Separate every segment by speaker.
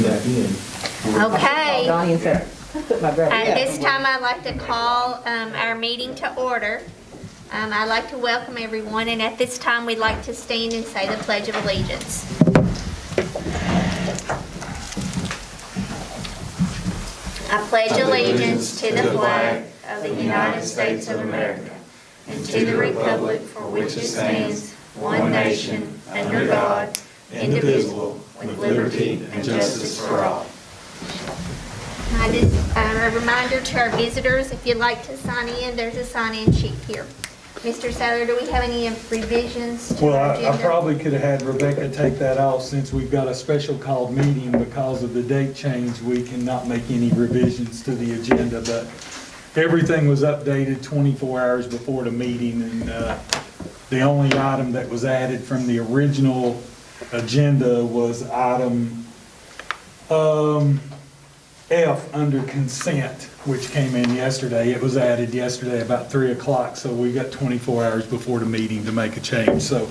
Speaker 1: Back in.
Speaker 2: Okay,
Speaker 3: Donnie and Sarah. My brother.
Speaker 2: at this time, I'd like to call our meeting to order. I'd like to welcome everyone, and at this time, we'd like to stand and say the Pledge of Allegiance. I pledge allegiance to the flag of the United States of America and to the republic for which it stands, one nation, under God, indivisible, with liberty and justice for all. A reminder to our visitors, if you'd like to sign in, there's a sign-in sheet here. Mr. Sadler, do we have any revisions to our
Speaker 4: Well,
Speaker 2: agenda?
Speaker 4: I probably could have had Rebecca take that off since we've got a special called meeting. Because of the date change, we cannot make any revisions to the agenda, but everything was updated 24 hours before the meeting, and the only item that was added from the original agenda was item F under consent, which came in yesterday. It was added yesterday about 3 o'clock, so we got 24 hours before the meeting to make a change. So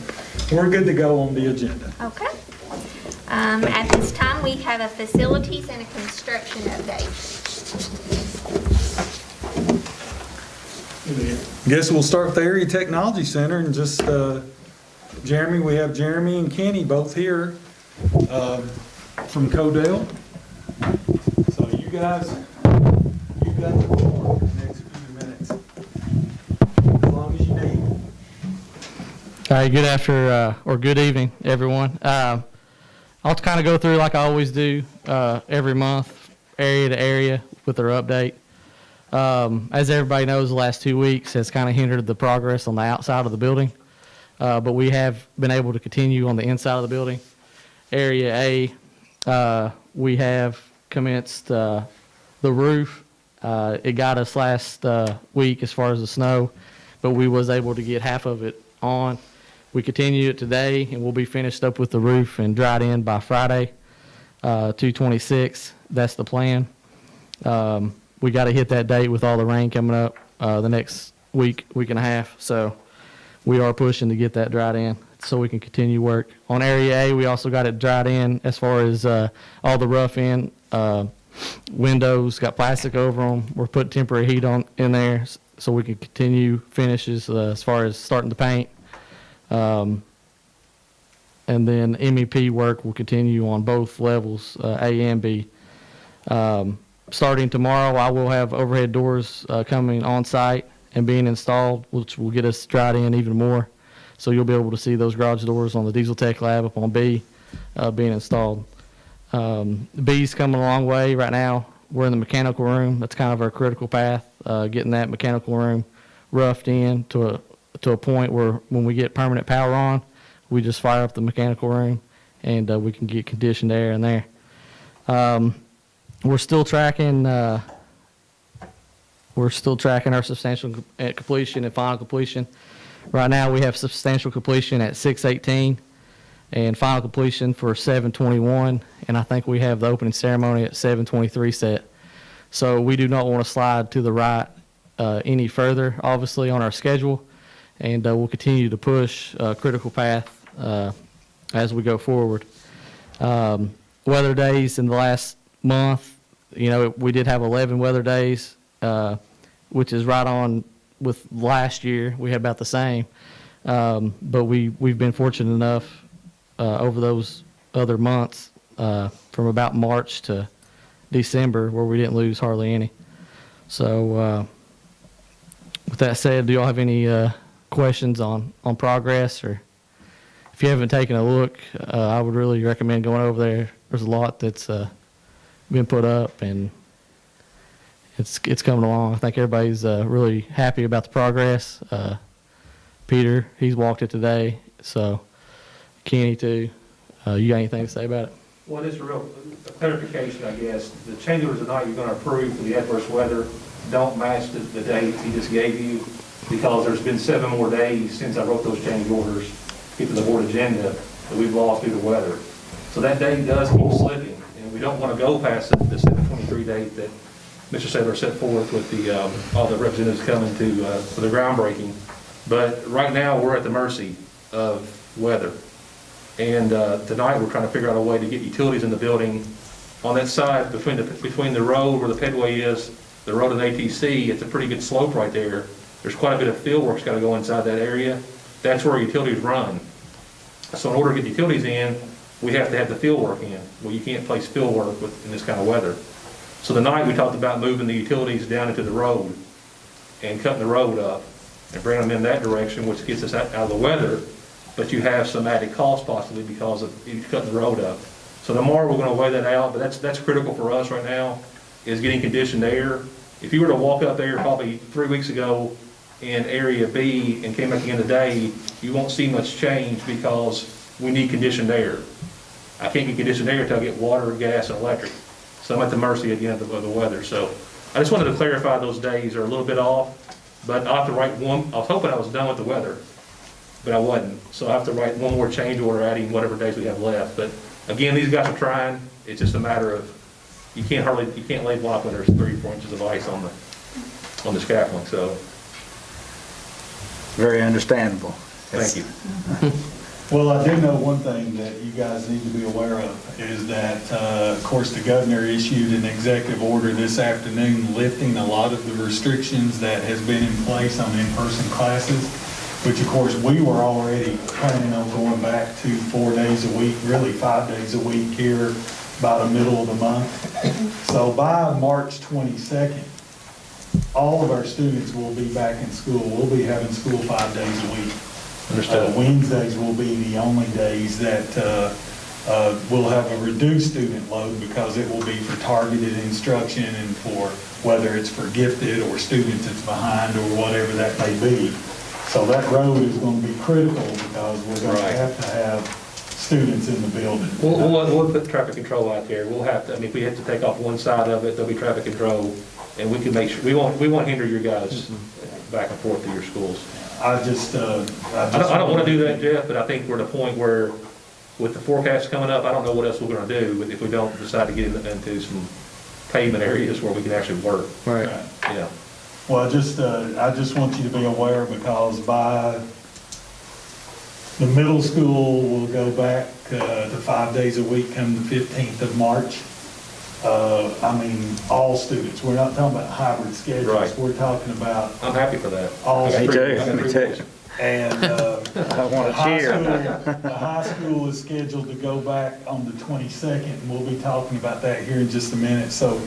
Speaker 4: we're good to go on the agenda.
Speaker 2: Okay. At this time, we have a facilities and a construction update.
Speaker 4: Guess we'll start with the Area Technology Center and just, Jeremy, we have Jeremy and Kenny both here from Codell. So you guys, you've got the floor for the next few minutes, as long as you need.
Speaker 5: All right, good evening, everyone. I'll kind of go through like I always do every month, area to area with our update. As everybody knows, the last 2 weeks has kind of hindered the progress on the outside of the building, but we have been able to continue on the inside of the building. Area A, we have commenced the roof. It got us last week as far as the snow, but we was able to get half of it on. We continue it today, and we'll be finished up with the roof and dried in by Friday, 2/26. That's the plan. We got to hit that date with all the rain coming up the next week and a half. So we are pushing to get that dried in so we can continue work. On Area A, we also got it dried in as far as all the rough in windows, got plastic over them. We're putting temporary heat on in there so we can continue finishes as far as starting to paint. And then MEP work will continue on both levels, A and B. Starting tomorrow, I will have overhead doors coming on site and being installed, which will get us dried in even more. So you'll be able to see those garage doors on the Diesel Tech Lab up on B being installed. B's coming a long way right now. We're in the mechanical room. That's kind of our critical path, getting that mechanical room roughed in to a point where when we get permanent power on, we just fire up the mechanical room and we can get conditioned air in there. We're still tracking our substantial completion and final completion. Right now we have substantial completion at 6/18 and final completion for 7/21, and I think we have the opening ceremony at 7/23 set. So we do not want to slide to the right any further, obviously, on our schedule, and we'll continue to push critical path as we go forward. Weather days in the last month, we did have 11 weather days, which is right on with last year. We had about the same, but we've been fortunate enough over those other months from about March to December where we didn't lose hardly any. So with that said, do y'all have any questions on progress? Or if you haven't taken a look, I would really recommend going over there. There's a lot that's been put up, and it's coming along. I think everybody's really happy about the progress. Peter, he's walked it today, so Kenny too. You got anything to say about it?
Speaker 1: Well, just a real clarification, I guess. The change orders tonight you're going to approve for the adverse weather don't match the dates he just gave you, because there's been 7 more days since I wrote those change orders to get to the board agenda that we've lost due to weather. So that date does keep slipping, and we don't want to go past the 7/23 date that Mr. Sadler set forth with all the representatives coming for the groundbreaking. But right now we're at the mercy of weather. And tonight we're trying to figure out a way to get utilities in the building on that side between the road where the pedway is, the road and ATC, it's a pretty good slope right there. There's quite a bit of field work's got to go inside that area. That's where utilities run. So in order to get utilities in, we have to have the field work in. Well, you can't place field work in this kind of weather. So tonight we talked about moving the utilities down into the road and cutting the road up and bringing them in that direction, which gets us out of the weather, but you have some added cost possibly because of you cutting the road up. So tomorrow we're going to weigh that out, but that's critical for us right now, is getting conditioned air. If you were to walk up there probably 3 weeks ago in area B and came back again today, you won't see much change because we need conditioned air. I can't get conditioned air until I get water, gas, and electric. So I'm at the mercy again of the weather. So I just wanted to clarify those days are a little bit off, but I'll have to write one. I was hoping I was done with the weather, but I wasn't. So I have to write one more change order adding whatever days we have left. But again, these guys are trying. It's just a matter of you can't lay block when there's 3 or 4 inches of ice on the scaffolding. So
Speaker 3: Very understandable.
Speaker 1: thank you.
Speaker 4: Well, I do know one thing that you guys need to be aware of is that, of course, the governor issued an executive order this afternoon lifting a lot of the restrictions that has been in place on in-person classes, which of course we were already planning on going back to 4 days a week, really 5 days a week here by the middle of the month. So by March 22nd, all of our students will be back in school. We'll be having school 5 days a week.
Speaker 1: Understood.
Speaker 4: Wednesdays will be the only days that we'll have a reduced student load because it will be for targeted instruction and for whether it's for gifted or students that's behind or whatever that may be. So that road is going to be critical because we're going to
Speaker 1: Right.
Speaker 4: have to have students in the building.
Speaker 1: We'll put traffic control out there. We'll have to, I mean, if we have to take off one side of it, there'll be traffic control, and we can make sure, we won't hinder your guys back and forth to your schools.
Speaker 4: I
Speaker 1: I don't want to do that, Jeff, but I think we're at a point where, with the forecast coming up, I don't know what else we're going to do if we don't decide to get into some pavement areas where we can actually work.
Speaker 5: Right.
Speaker 1: Yeah.
Speaker 4: Well, I just want you to be aware because by the middle school will go back to 5 days a week come the 15th of March. I mean, all students. We're not talking about hybrid schedules.
Speaker 1: Right.
Speaker 4: We're talking about
Speaker 1: I'm happy for that.
Speaker 4: all
Speaker 1: I got
Speaker 3: Me
Speaker 1: three-
Speaker 3: too,
Speaker 1: I got
Speaker 3: me
Speaker 1: three
Speaker 3: too.
Speaker 1: boys.
Speaker 4: and
Speaker 3: I want to cheer.
Speaker 4: the high school is scheduled to go back on the 22nd, and we'll be talking about that here in just a minute. So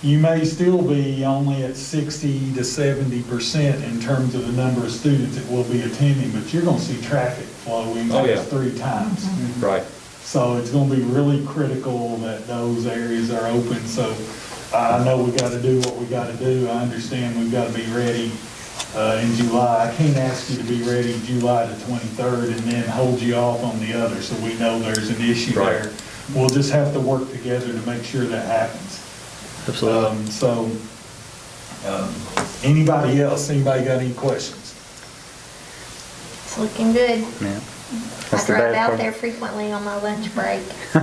Speaker 4: you may still be only at 60 to 70% in terms of the number of students that will be attending, but you're going to see traffic flow in
Speaker 1: Oh, yeah.
Speaker 4: 3 times.
Speaker 1: Right.
Speaker 4: So it's going to be really critical that those areas are open. So I know we got to do what we got to do. I understand we've got to be ready in July. I can't ask you to be ready July the 23rd and then hold you off on the other. So we know there's an issue
Speaker 1: Right.
Speaker 4: there. We'll just have to work together to make sure that happens.
Speaker 5: Absolutely.
Speaker 4: Anybody else? Anybody got any questions?
Speaker 2: It's looking good.
Speaker 3: Yeah.
Speaker 2: I
Speaker 3: That's the
Speaker 2: drive
Speaker 3: bad
Speaker 2: out
Speaker 3: part.
Speaker 2: there frequently on my lunch break. So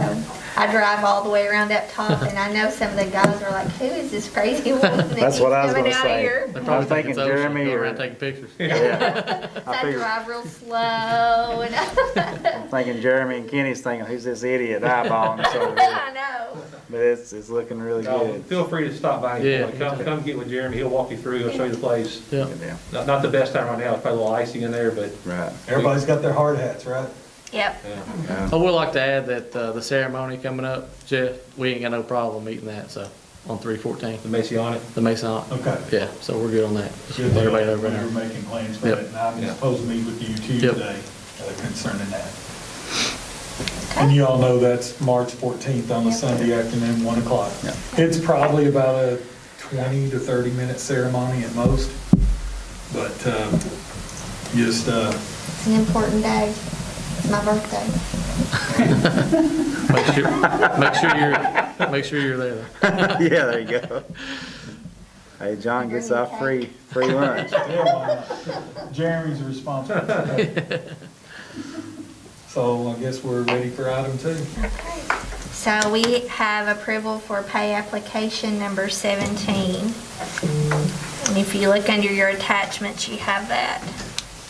Speaker 2: I drive all the way around up top, and I know some of the guys are like, who is this crazy woman that
Speaker 3: That's
Speaker 2: keeps
Speaker 3: what I was
Speaker 2: coming
Speaker 3: gonna
Speaker 2: out
Speaker 3: say.
Speaker 2: here?
Speaker 5: They
Speaker 3: I
Speaker 5: probably
Speaker 3: was
Speaker 5: think
Speaker 3: thinking
Speaker 5: it's ocean,
Speaker 3: Jeremy
Speaker 5: go
Speaker 3: or-
Speaker 5: around taking pictures.
Speaker 3: Yeah.
Speaker 2: So I
Speaker 3: figured-
Speaker 2: drive real slow, and
Speaker 3: I'm thinking Jeremy and Kenny's thinking, who's this idiot eyeballing us over here?
Speaker 2: I know.
Speaker 3: But it's looking really
Speaker 1: No,
Speaker 3: good.
Speaker 1: feel free to stop by.
Speaker 5: Yeah.
Speaker 1: Come get with Jeremy. He'll walk you through. He'll show you the place.
Speaker 5: Yeah.
Speaker 3: Yeah,
Speaker 1: Not the best time right now. It's probably a little icy in there, but
Speaker 3: right.
Speaker 4: Everybody's got their hard hats, right?
Speaker 2: Yep.
Speaker 3: Yeah.
Speaker 5: I would like to add that the ceremony coming up, Jeff, we ain't got no problem meeting that, so, on 3/14,
Speaker 1: the Messianic.
Speaker 5: the Mason.
Speaker 4: Okay.
Speaker 5: Yeah, so we're good on that. Just
Speaker 4: Good
Speaker 5: with everybody
Speaker 4: deal.
Speaker 5: over
Speaker 4: We're
Speaker 5: there.
Speaker 4: making plans for
Speaker 5: Yep.
Speaker 4: that, and I'm
Speaker 1: Yeah.
Speaker 4: supposed to meet with you
Speaker 5: Yep.
Speaker 4: Tuesday concerning that. And you all know that's March 14th on a
Speaker 2: Yep.
Speaker 4: Sunday afternoon, 1 o'clock.
Speaker 3: Yeah.
Speaker 4: It's probably about a 20 to 30-minute ceremony at most, but just,
Speaker 2: It's an important day. It's my birthday.
Speaker 5: Make sure you're there.
Speaker 3: Yeah, there you go. Hey, John gets off free lunch.
Speaker 4: yeah, why not? Jeremy's responsible for that. So I guess we're ready for item 2.
Speaker 2: Okay. So we have approval for pay application number 17. And if you look under your attachments, you have that.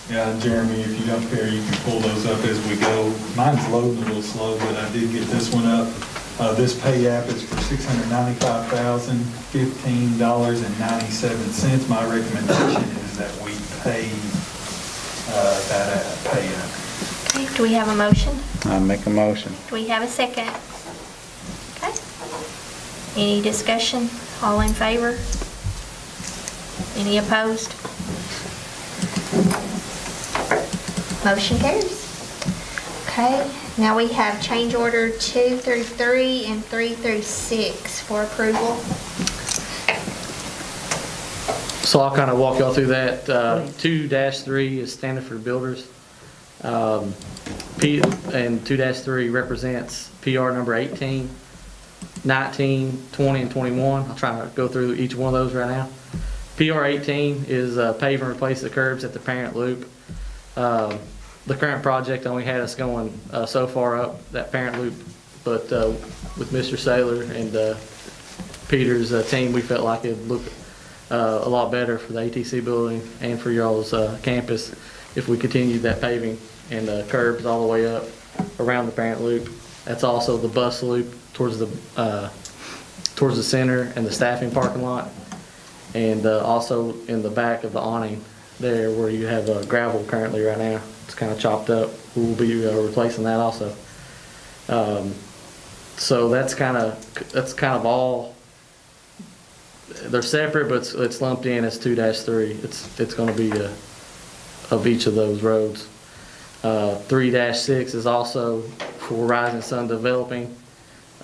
Speaker 4: Yeah, Jeremy, if you don't care, you can pull those up as we go. Mine's loading a little slow, but I did get this one up. This pay app is for $695,015.97. My recommendation is that we pay that pay app.
Speaker 2: Okay, do we have a motion?
Speaker 3: I make a motion.
Speaker 2: Do we have a second? Okay. Any discussion? All in favor? Any opposed? Motion carries. Okay, now we have change order 2 through 3 and 3 through 6 for approval.
Speaker 5: So I'll kind of walk y'all through that. 2-3 is Standiford Builders. And 2-3 represents PR number 18, 19, 20, and 21. I'll try to go through each one of those right now. PR 18 is pave and replace the curbs at the Parent Loop. The current project only had us going so far up that Parent Loop, but with Mr. Saylor and Peter's team, we felt like it'd look a lot better for the ATC building and for y'all's campus if we continued that paving and curbs all the way up around the Parent Loop. That's also the bus loop towards the center and the staffing parking lot, and also in the back of the awning there where you have gravel currently right now. It's kind of chopped up. We'll be replacing that also. So that's kind of all. They're separate, but it's lumped in as 2-3. It's going to be of each of those roads. 3-6 is also for Rising Sun Developing,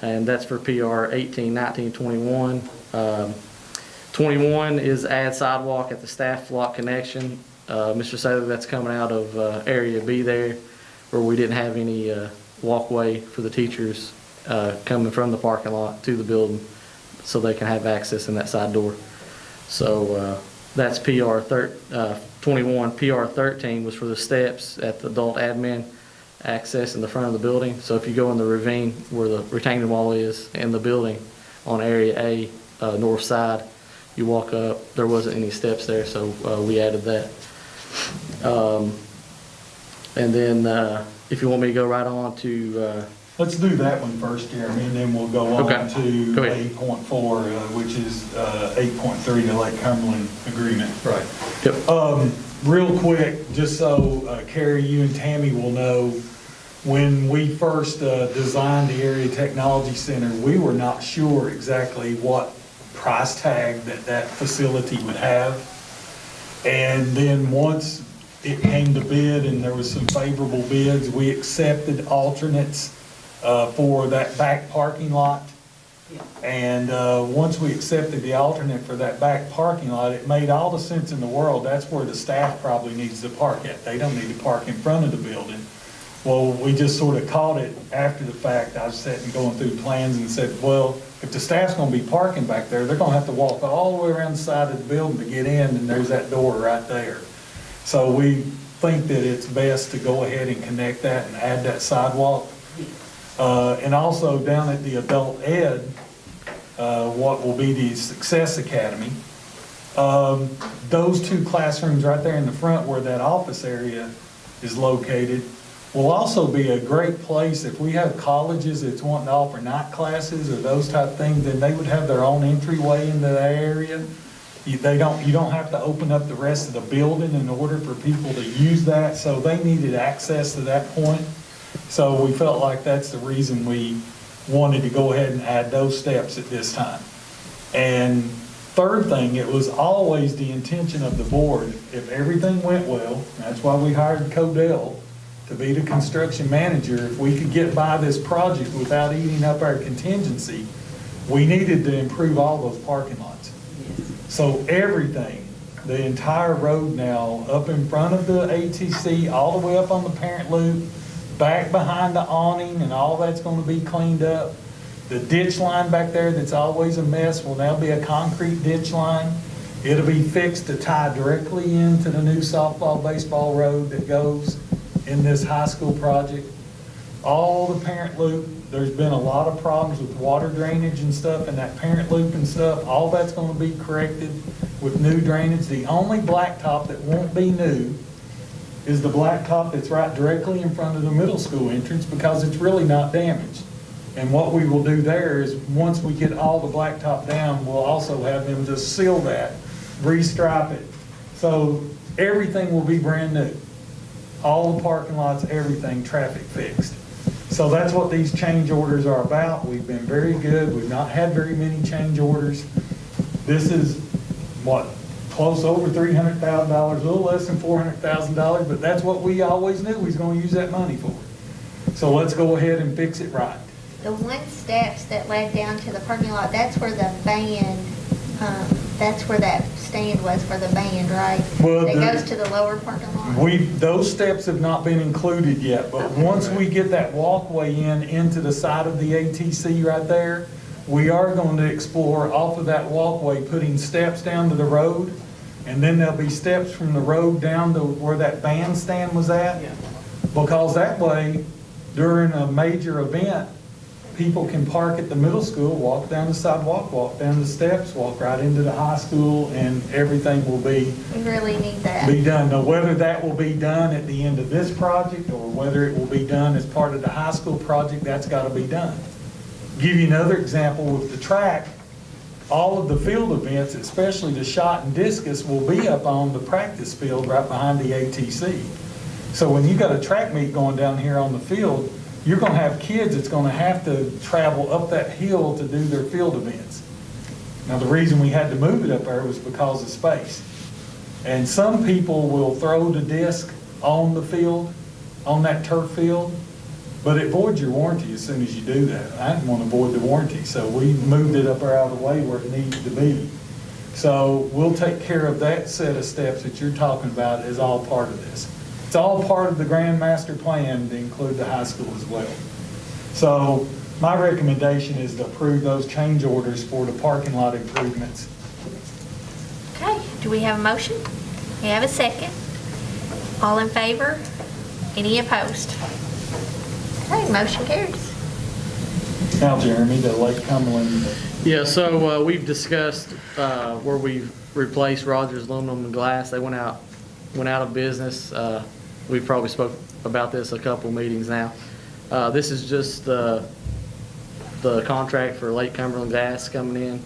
Speaker 5: and that's for PR 18, 19, 21. 21 is add sidewalk at the staff block connection. Mr. Saylor, that's coming out of Area B there, where we didn't have any walkway for the teachers coming from the parking lot to the building, so they can have access in that side door. So that's PR 21. PR 13 was for the steps at the adult admin access in the front of the building. So if you go in the ravine where the retaining wall is in the building on Area A, north side, you walk up, there wasn't any steps there, so we added that. And then if you want me to go right on to
Speaker 4: Let's do that one first, Jeremy, and then we'll go on
Speaker 5: Okay.
Speaker 4: to
Speaker 5: Go ahead.
Speaker 4: 8.4, which is 8.3, the Lake Cumberland Agreement.
Speaker 1: Right.
Speaker 5: Yep.
Speaker 4: Real quick, just so Carrie, you and Tammy will know, when we first designed the Area Technology Center, we were not sure exactly what price tag that facility would have. And then once it came to bid and there was some favorable bids, we accepted alternates for that back parking lot. And once we accepted the alternate for that back parking lot, it made all the sense in the world. That's where the staff probably needs to park at. They don't need to park in front of the building. Well, we just sort of caught it after the fact. I was sitting going through plans and said, well, if the staff's gonna be parking back there, they're gonna have to walk all the way around the side of the building to get in, and there's that door right there. So we think that it's best to go ahead and connect that and add that sidewalk. And also down at the adult ed, what will be the Success Academy, those two classrooms right there in the front where that office area is located will also be a great place if we have colleges that's wanting to offer night classes or those type of things, then they would have their own entryway into that area. You don't have to open up the rest of the building in order for people to use that, so they needed access to that point. So we felt like that's the reason we wanted to go ahead and add those steps at this time. And third thing, it was always the intention of the board, if everything went well, that's why we hired Codell to be the construction manager. If we could get by this project without eating up our contingency, we needed to improve all those parking lots. So everything, the entire road now, up in front of the ATC, all the way up on the Parent Loop, back behind the awning, and all that's gonna be cleaned up. The ditch line back there that's always a mess will now be a concrete ditch line. It'll be fixed to tie directly into the new softball, baseball road that goes in this high school project. All the Parent Loop, there's been a lot of problems with water drainage and stuff in that Parent Loop and stuff. All that's gonna be corrected with new drainage. The only blacktop that won't be new is the blacktop that's right directly in front of the middle school entrance because it's really not damaged. And what we will do there is, once we get all the blacktop down, we'll also have them just seal that, restripe it. So everything will be brand new. All the parking lots, everything, traffic fixed. So that's what these change orders are about. We've been very good. We've not had very many change orders. This is, what, close over $300,000, a little less than $400,000, but that's what we always knew we was gonna use that money for. So let's go ahead and fix it right.
Speaker 2: The one steps that led down to the parking lot, that's where the band, that's where that stand was for the band, right?
Speaker 4: Well,
Speaker 2: That goes to the lower parking lot?
Speaker 4: Those steps have not been included yet, but once we get that walkway into the side of the ATC right there, we are going to explore off of that walkway, putting steps down to the road, and then there'll be steps from the road down to where that bandstand was at. Because that way, during a major event, people can park at the middle school, walk down the sidewalk, walk down the steps, walk right into the high school, and everything will be
Speaker 2: We really need that.
Speaker 4: done. Now, whether that will be done at the end of this project, or whether it will be done as part of the high school project, that's got to be done. Give you another example with the track. All of the field events, especially the shot and discus, will be up on the practice field right behind the ATC. So when you got a track meet going down here on the field, you're going to have kids that's going to have to travel up that hill to do their field events. Now, the reason we had to move it up there was because of space. And some people will throw the disc on the field, on that turf field, but it voids your warranty as soon as you do that. I didn't want to void the warranty, so we moved it up there out of the way where it needed to be. So we'll take care of that set of steps that you're talking about as all part of this. It's all part of the grand master plan to include the high school as well. So my recommendation is to approve those change orders for the parking lot improvements.
Speaker 2: Okay, do we have a motion? We have a second. All in favor? Any opposed? Okay, motion carries.
Speaker 4: Now, Jeremy, the Lake Cumberland,
Speaker 5: Yeah, so we've discussed where we've replaced Rogers Aluminum and Glass. They went out of business. We've probably spoke about this a couple meetings now. This is just the contract for Lake Cumberland Glass coming in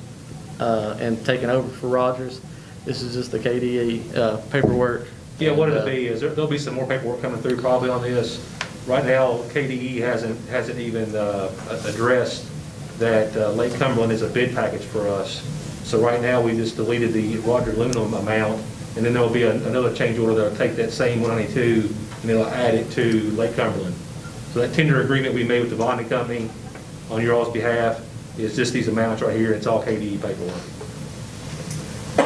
Speaker 5: and taking over for Rogers. This is just the KDE paperwork.
Speaker 1: Yeah, what it'll be is there'll be some more paperwork coming through probably on this. Right now, KDE hasn't even addressed that Lake Cumberland is a bid package for us. So right now, we just deleted the Rogers Aluminum amount, and then there'll be another change order that'll take that same 192 and they'll add it to Lake Cumberland. So that tender agreement we made with the bonding company on your all's behalf is just these amounts right here. It's all KDE paperwork.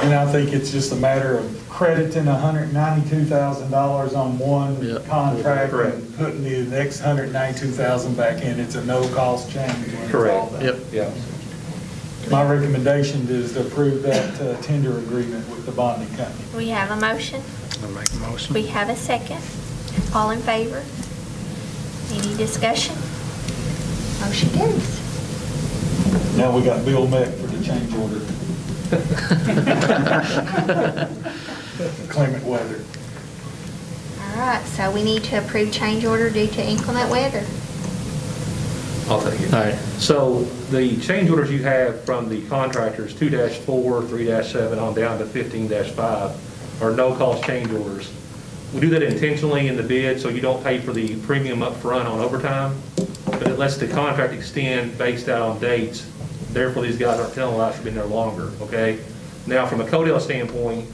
Speaker 4: and I think it's just a matter of crediting $192,000 on one
Speaker 5: Yep.
Speaker 4: contract
Speaker 1: Correct.
Speaker 4: and putting the next $192,000 back in. It's a no-cost change. when it's all
Speaker 1: Correct.
Speaker 4: done.
Speaker 5: Yep.
Speaker 1: Yeah.
Speaker 4: My recommendation is to approve that tender agreement with the bonding company.
Speaker 2: We have a motion.
Speaker 3: I'll make a motion.
Speaker 2: We have a second. All in favor? Any discussion? Motion carries.
Speaker 4: Now we got Bill Meck for the change order. Inclement weather.
Speaker 2: All right, so we need to approve change order due to inclement weather.
Speaker 1: I'll take it.
Speaker 5: All right.
Speaker 1: So the change orders you have from the contractors, 2-4, 3-7, on down to 15-5, are no-cost change orders. We do that intentionally in the bid, so you don't pay for the premium up front on overtime, but it lets the contract extend based out on dates. Therefore, these guys aren't penalized for being there longer, okay? Now, from a Codell standpoint,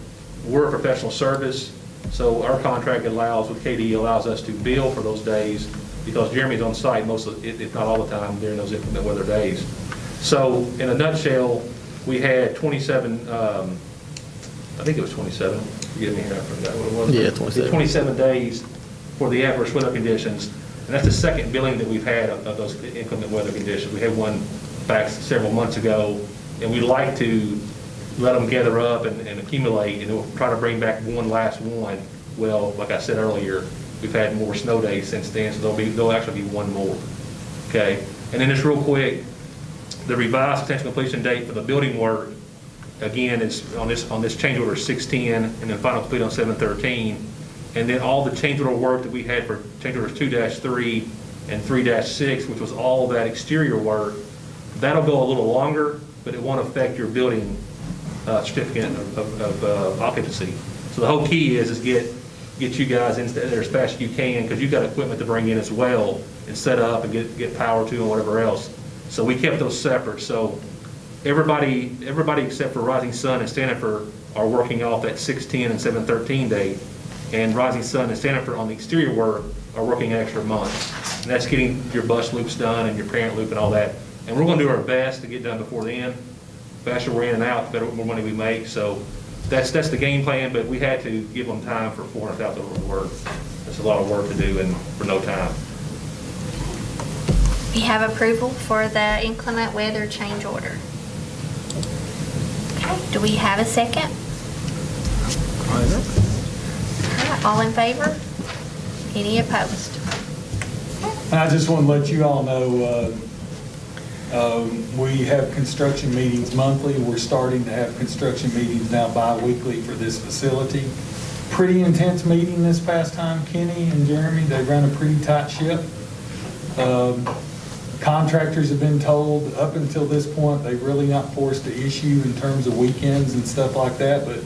Speaker 1: we're a professional service, so our contract allows, with KDE, allows us to bill for those days because Jeremy's on site most of, if not all the time, during those inclement weather days. So, in a nutshell, we had 27, I think it was 27, forgive me here, I forgot what it was.
Speaker 5: Yeah, 27.
Speaker 1: 27 days for the adverse weather conditions, and that's the second billing that we've had of those inclement weather conditions. We had one back several months ago, and we'd like to let them gather up and accumulate, and we'll try to bring back one last one. Well, like I said earlier, we've had more snow days since then, so there'll actually be one more, okay? And then just real quick, the revised potential completion date for the building work, again, is on this change order 6/10, and then final complete on 7/13. And then all the change order work that we had for change orders 2-3 and 3-6, which was all that exterior work. That'll go a little longer, but it won't affect your building certificate of occupancy. So the whole key is get you guys in there as fast as you can, because you've got equipment to bring in as well and set up and get power to and whatever else. So we kept those separate. So everybody except for Rising Sun and Stanford are working off that 6/10 and 7/13 date, and Rising Sun and Stanford on the exterior work are working an extra month. And that's getting your bus loops done and your parent loop and all that. And we're going to do our best to get done before then. The faster we're in and out, the better, more money we make. So that's the game plan, but we had to give them time for $400,000 of work. That's a lot of work to do and for no time.
Speaker 2: We have approval for the inclement weather change order. Okay, do we have a second? All right, all in favor? Any opposed?
Speaker 4: And I just want to let you all know, we have construction meetings monthly. We're starting to have construction meetings now bi-weekly for this facility. Pretty intense meeting this past time, Kenny and Jeremy. They run a pretty tight ship. Contractors have been told up until this point, they're really not forced to issue in terms of weekends and stuff like that. But,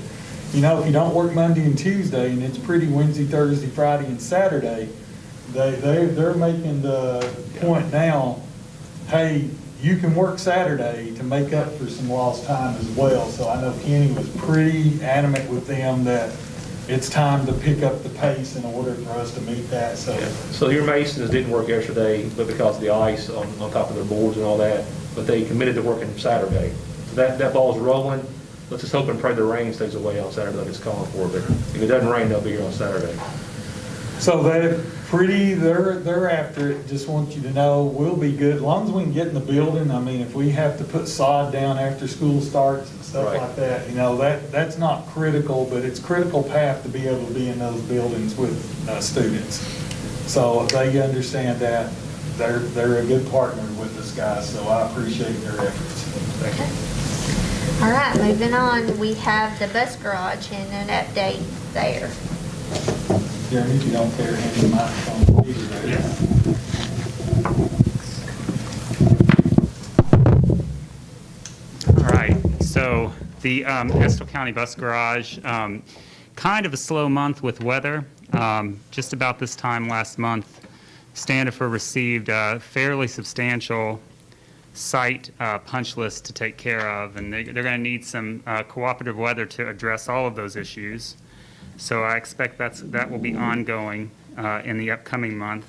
Speaker 4: you know, if you don't work Monday and Tuesday and it's pretty Wednesday, Thursday, Friday, and Saturday, they're making the point now, hey, you can work Saturday to make up for some lost time as well. So I know Kenny was pretty adamant with them that it's time to pick up the pace in order for us to meet that. So,
Speaker 1: Yeah. So your masons didn't work yesterday, but because of the ice on top of their boards and all that, but they committed to working Saturday. So that ball's rolling. Let's just hope and pray the rain stays away on Saturday like it's calling for. But if it doesn't rain, they'll be here on Saturday.
Speaker 4: so they're after it. Just want you to know we'll be good as long as we can get in the building. I mean, if we have to put sod down after school starts and stuff
Speaker 1: Right.
Speaker 4: like that, you know, that's not critical, but it's critical path to be able to be in those buildings with students. So they understand that. They're a good partner with us, guys, so I appreciate their efforts.
Speaker 1: Thank you.
Speaker 2: All right, moving on, we have the bus garage and an update there.
Speaker 4: Jeremy, if you don't care, hand the microphone to Peter there.
Speaker 6: All right, so the Estill County Bus Garage, kind of a slow month with weather. Just about this time last month, Standifer received a fairly substantial site punch list to take care of, and they're going to need some cooperative weather to address all of those issues. So I expect that will be ongoing in the upcoming month.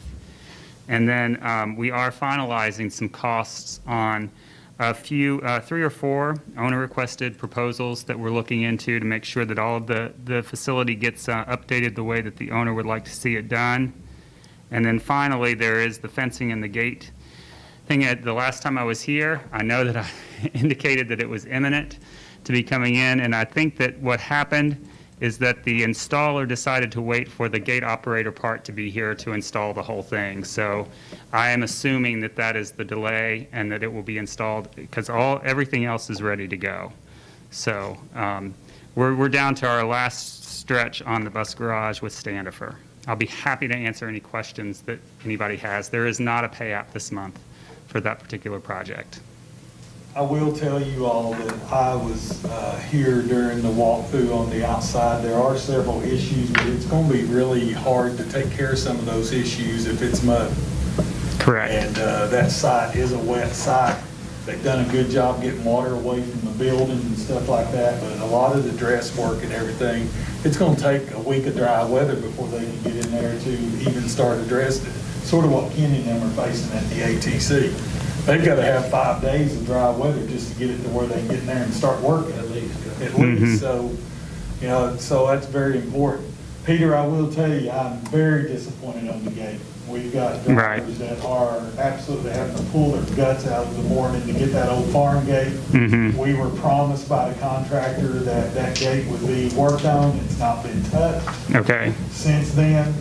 Speaker 6: And then we are finalizing some costs on a few, 3 or 4 owner-requested proposals that we're looking into to make sure that all of the facility gets updated the way that the owner would like to see it done. And then finally, there is the fencing and the gate thing. The last time I was here, I know that I indicated that it was imminent to be coming in, and I think that what happened is that the installer decided to wait for the gate operator part to be here to install the whole thing. So I am assuming that that is the delay and that it will be installed because everything else is ready to go. So we're down to our last stretch on the bus garage with Standifer. I'll be happy to answer any questions that anybody has. There is not a payout this month for that particular project.
Speaker 4: I will tell you all that I was here during the walkthrough on the outside. There are several issues, but it's going to be really hard to take care of some of those issues if it's mud.
Speaker 6: Correct.
Speaker 4: And that site is a wet site. They've done a good job getting water away from the building and stuff like that, but a lot of the dress work and everything, it's going to take a week of dry weather before they can get in there to even start addressing it. Sort of what Kenny and them are facing at the ATC. They've got to have 5 days of dry weather just to get it to where they can get in there and start working at least. So, you know, so that's very important. Peter, I will tell you, I'm very disappointed on the gate. We've got drivers that are absolutely having to pull their guts out of the morning to get that old farm gate. We were promised by the contractor that that gate would be worked on. It's not been touched.
Speaker 6: Okay.
Speaker 4: Since then,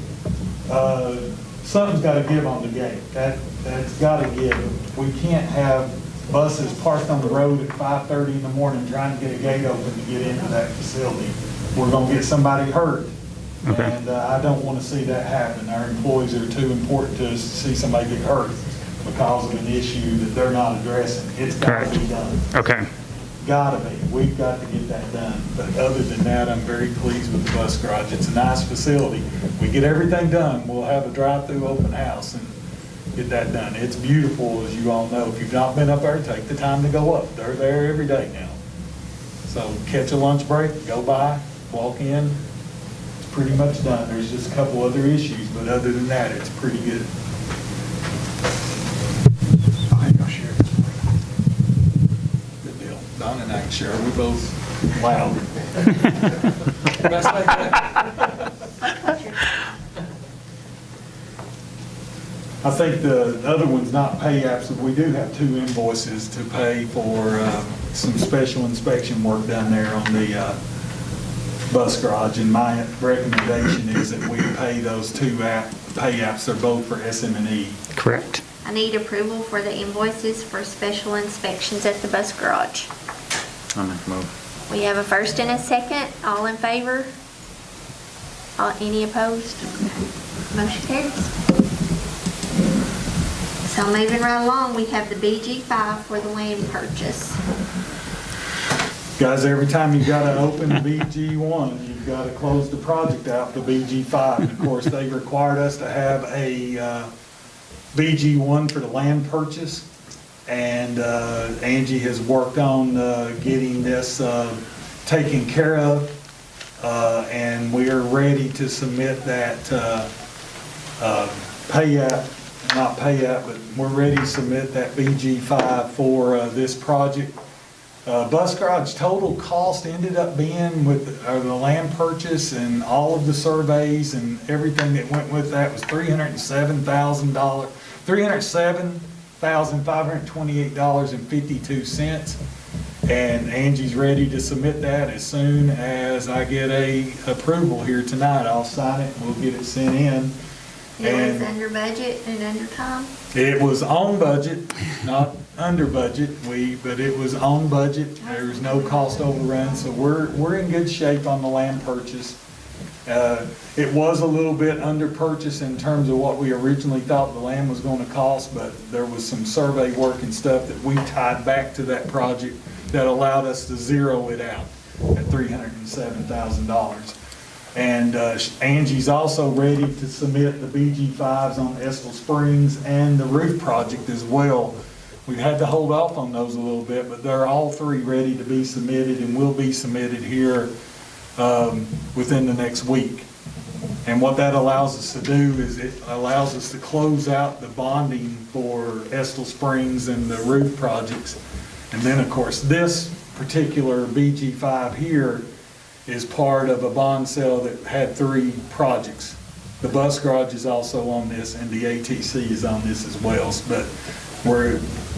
Speaker 4: something's got to give on the gate. That's got to give. We can't have buses parked on the road at 5:30 in the morning trying to get a gate open to get into that facility. We're going to get somebody hurt.
Speaker 6: Okay.
Speaker 4: And I don't want to see that happen. Our employees are too important to us to see somebody get hurt because of an issue that they're not addressing. It's got to be
Speaker 6: Correct.
Speaker 4: done.
Speaker 6: Okay.
Speaker 4: Gotta be. We've got to get that done. But other than that, I'm very pleased with the bus garage. It's a nice facility. We get everything done. We'll have a drive-through open house and get that done. It's beautiful, as you all know. If you've not been up there, take the time to go up. They're there every day now. So catch a lunch break, go by, walk in. It's pretty much done. There's just a couple other issues, but other than that, it's pretty good. I ain't gonna share this. Good deal. Don and I can share. We're both loud. Best like that. I think the other one's not pay apps, but we do have 2 invoices to pay for some special inspection work down there on the bus garage. And my recommendation is that we pay those 2 pay apps. They're both for SM&E.
Speaker 6: Correct.
Speaker 2: I need approval for the invoices for special inspections at the bus garage.
Speaker 3: I'll make a motion.
Speaker 2: We have a first and a second. All in favor? Any opposed? Motion carries. So moving right along, we have the BG5 for the land purchase.
Speaker 4: Guys, every time you've got to open the BG1, you've got to close the project out to BG5. And of course, they required us to have a BG1 for the land purchase. And Angie has worked on getting this taken care of. And we are ready to submit that pay app, not pay app, but we're ready to submit that BG5 for this project. Bus garage total cost ended up being with the land purchase and all of the surveys and everything that went with that was $307,000, $307,528.52. And Angie's ready to submit that as soon as I get a approval here tonight. I'll sign it and we'll get it sent in.
Speaker 2: It was
Speaker 4: And
Speaker 2: under budget and under time.
Speaker 4: it was on budget, not under budget, but it was on budget. There was no cost overrun, so we're in good shape on the land purchase. It was a little bit under purchase in terms of what we originally thought the land was gonna cost, but there was some survey work and stuff that we tied back to that project that allowed us to zero it out at $307,000. And Angie's also ready to submit the BG5s on Estill Springs and the roof project as well. We had to hold off on those a little bit, but they're all 3 ready to be submitted and will be submitted here within the next week. And what that allows us to do is it allows us to close out the bonding for Estill Springs and the roof projects. And then, of course, this particular BG5 here is part of a bond sale that had 3 projects. The bus garage is also on this and the ATC is on this as well, but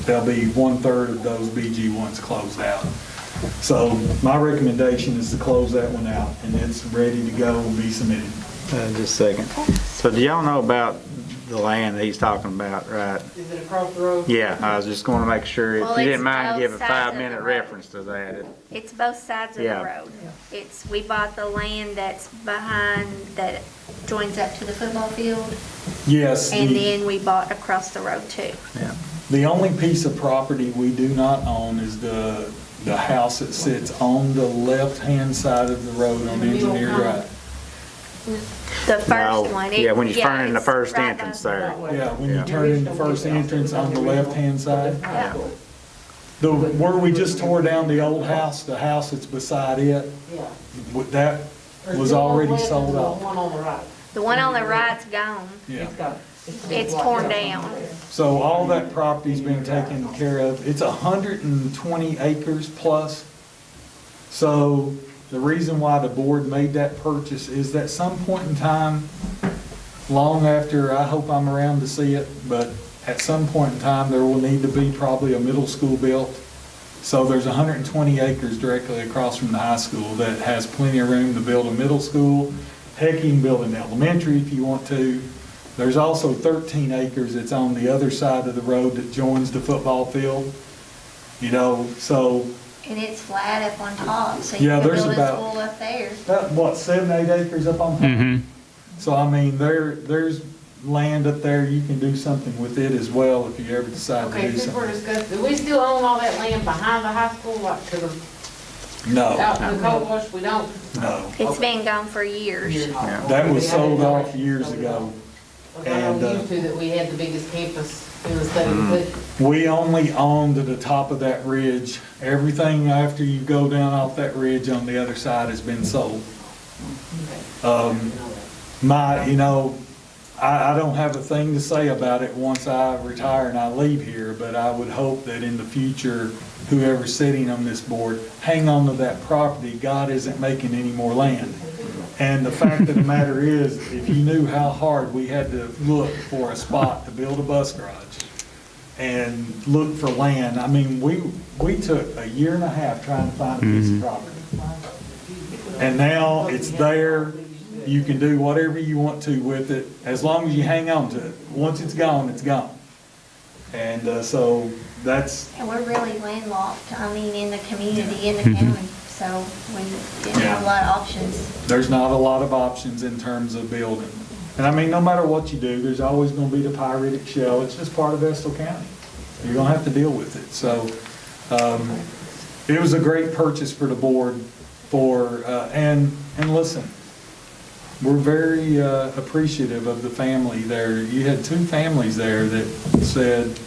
Speaker 4: there'll be 1/3 of those BG1s closed out. So my recommendation is to close that one out and it's ready to go and be submitted.
Speaker 3: Just a second. So do y'all know about the land that he's talking about, right?
Speaker 7: Is it across the road?
Speaker 3: Yeah, I was just gonna make sure,
Speaker 2: Well,
Speaker 3: if you
Speaker 2: it's
Speaker 3: didn't mind,
Speaker 2: both
Speaker 3: give a
Speaker 2: sides of the
Speaker 3: 5-minute
Speaker 2: road.
Speaker 3: reference to that.
Speaker 2: It's both sides of the
Speaker 3: Yeah.
Speaker 2: road. We bought the land that's behind, that joins up to the football field,
Speaker 4: Yes,
Speaker 2: and then we bought across the road too.
Speaker 3: Yeah.
Speaker 4: the only piece of property we do not own is the house that sits on the left-hand side of the road on Engineer Drive.
Speaker 2: The first
Speaker 3: No,
Speaker 2: one.
Speaker 3: yeah, when you turn in the
Speaker 2: it's
Speaker 3: first
Speaker 2: right
Speaker 3: entrance
Speaker 2: down-
Speaker 3: there.
Speaker 4: Yeah, when you
Speaker 3: Yeah.
Speaker 4: turn in the first entrance on the left-hand side.
Speaker 2: Yeah.
Speaker 4: Where we just tore down the old house, the house that's beside it,
Speaker 7: Yeah.
Speaker 4: that was already sold off.
Speaker 7: One on the right.
Speaker 2: The one on the right's gone.
Speaker 4: Yeah.
Speaker 2: It's torn down.
Speaker 4: So all that property's been taken care of. It's 120 acres plus. So the reason why the board made that purchase is that some point in time, long after, I hope I'm around to see it, but at some point in time, there will need to be probably a middle school built. So there's 120 acres directly across from the high school that has plenty of room to build a middle school. Heck, you can build an elementary if you want to. There's also 13 acres that's on the other side of the road that joins the football field. You know, so
Speaker 2: And it's flat up on top, so you
Speaker 4: Yeah,
Speaker 2: can
Speaker 4: there's
Speaker 2: build a
Speaker 4: about-
Speaker 2: school up there.
Speaker 4: That, what, 7, 8 acres up on top?
Speaker 6: Mm-hmm.
Speaker 4: So I mean, there's land up there, you can do something with it as well if you ever decide to
Speaker 7: Okay,
Speaker 4: do
Speaker 7: since we're
Speaker 4: something.
Speaker 7: discussing, do we still own all that land behind the high school, like to the,
Speaker 4: No,
Speaker 7: out to the coal wash? We don't?
Speaker 4: no.
Speaker 2: It's been gone for years.
Speaker 4: That was sold off years ago.
Speaker 7: I know
Speaker 4: And,
Speaker 7: we used to that we had the biggest campus in the state, but
Speaker 4: We only own to the top of that ridge. Everything after you go down off that ridge on the other side has been sold. I don't have a thing to say about it once I retire and I leave here, but I would hope that in the future, whoever's sitting on this board, hang on to that property. God isn't making any more land. And the fact of the matter is, if you knew how hard we had to look for a spot to build a bus garage and look for land, I mean, we took a year and a half trying to find a piece of property. And now it's there, you can do whatever you want to with it, as long as you hang on to it. Once it's gone, it's gone. And so that's,
Speaker 2: And we're really landlocked, I mean, in the community, in the county, so we didn't have a lot of options.
Speaker 4: there's not a lot of options in terms of building. And I mean, no matter what you do, there's always gonna be the pyritic shell, it's just part of Estill County. You're gonna have to deal with it, so, it was a great purchase for the board for, and listen, we're very appreciative of the family there. You had 2 families there that said,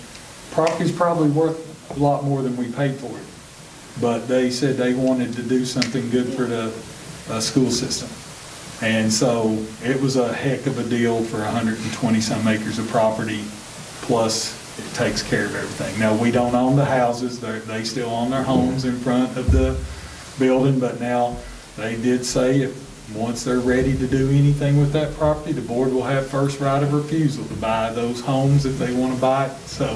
Speaker 4: property's probably worth a lot more than we paid for it. But they said they wanted to do something good for the school system. And so it was a heck of a deal for 120 some acres of property, plus it takes care of everything. Now, we don't own the houses, they still own their homes in front of the building, but now they did say if, once they're ready to do anything with that property, the board will have first right of refusal to buy those homes if they want to buy it. So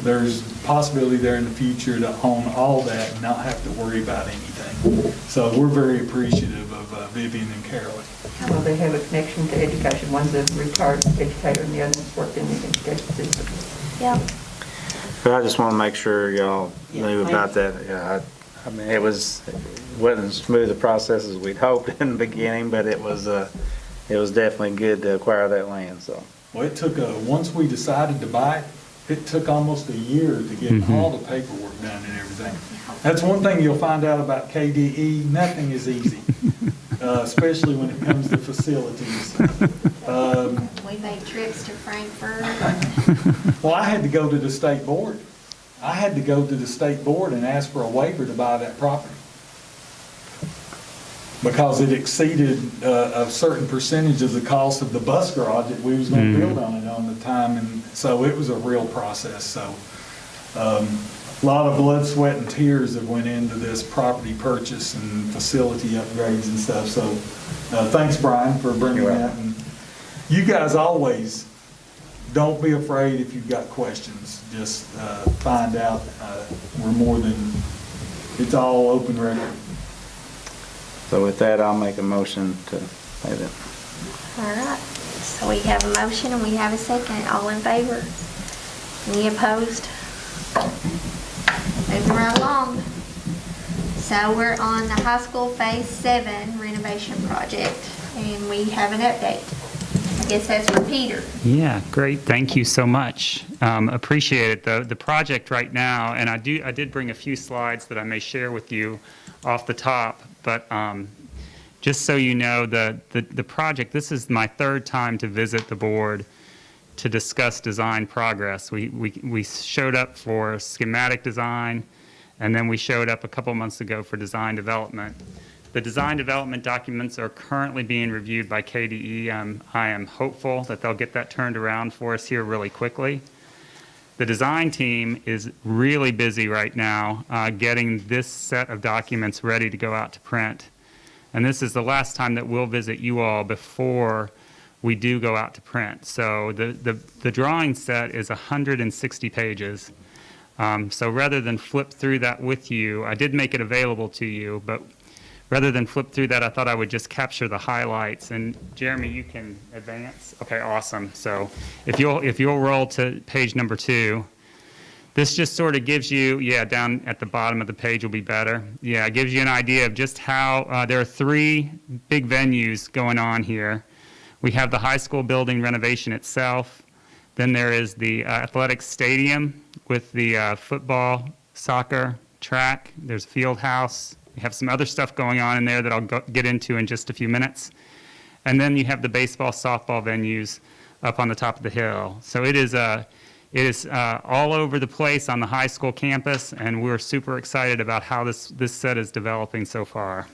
Speaker 4: there's possibility there in the future to own all that and not have to worry about anything. So we're very appreciative of Vivian and Carolyn.
Speaker 8: Well, they have a connection to education. One's a retired educator and the other one's worked in the education system.
Speaker 2: Yep.
Speaker 3: But I just want to make sure y'all knew about that. Yeah, I mean, it wasn't as smooth a process as we'd hoped in the beginning, but it was definitely good to acquire that land, so.
Speaker 4: Well, it took once we decided to buy it, it took almost a year to get all the paperwork done and everything. That's one thing you'll find out about KDE, nothing is easy, especially when it comes to facilities.
Speaker 2: We made trips to Frankfurt.
Speaker 4: Well, I had to go to the state board. I had to go to the state board and ask for a waiver to buy that property. Because it exceeded a certain percentage of the cost of the bus garage that we was gonna build on it on the time, and so it was a real process, so. A lot of blood, sweat, and tears that went into this property purchase and facility upgrades and stuff, so, thanks, Brian, for bringing
Speaker 3: You're
Speaker 4: that. And you guys always, don't be afraid if you've got questions, just find out, we're more than, it's all open record.
Speaker 3: So with that, I'll make a motion to pay that.
Speaker 2: All right, so we have a motion and we have a second. All in favor? Any opposed? Moving right along. So we're on the high school Phase 7 renovation project, and we have an update. I guess that's for Peter.
Speaker 6: Yeah, great. Thank you so much. Appreciate it. The project right now, and I did bring a few slides that I may share with you off the top, but just so you know, the project, this is my 3rd time to visit the board to discuss design progress. We showed up for schematic design, and then we showed up a couple months ago for design development. The design development documents are currently being reviewed by KDE. I am hopeful that they'll get that turned around for us here really quickly. The design team is really busy right now getting this set of documents ready to go out to print. And this is the last time that we'll visit you all before we do go out to print. So the drawing set is 160 pages. So rather than flip through that with you, I did make it available to you, but rather than flip through that, I thought I would just capture the highlights. And Jeremy, you can advance. Okay, awesome. So if you'll roll to page number 2, This just sort of gives you, down at the bottom of the page will be better. Yeah, it gives you an idea of just how, there are 3 big venues going on here. We have the high school building renovation itself. Then there is the athletic stadium with the football, soccer, track. There's a field house. We have some other stuff going on in there that I'll get into in just a few minutes. And then you have the baseball, softball venues up on the top of the hill. So it is all over the place on the high school campus, and we're super excited about how this set is developing so far.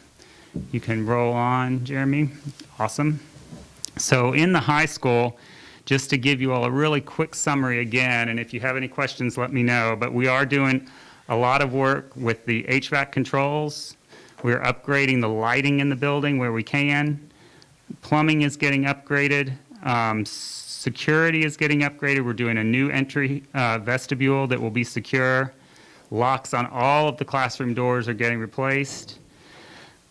Speaker 6: You can roll on, Jeremy. Awesome. So in the high school, just to give you all a really quick summary again, and if you have any questions, let me know, but we are doing a lot of work with the HVAC controls. We're upgrading the lighting in the building where we can. Plumbing is getting upgraded. Security is getting upgraded. We're doing a new entry vestibule that will be secure. Locks on all of the classroom doors are getting replaced.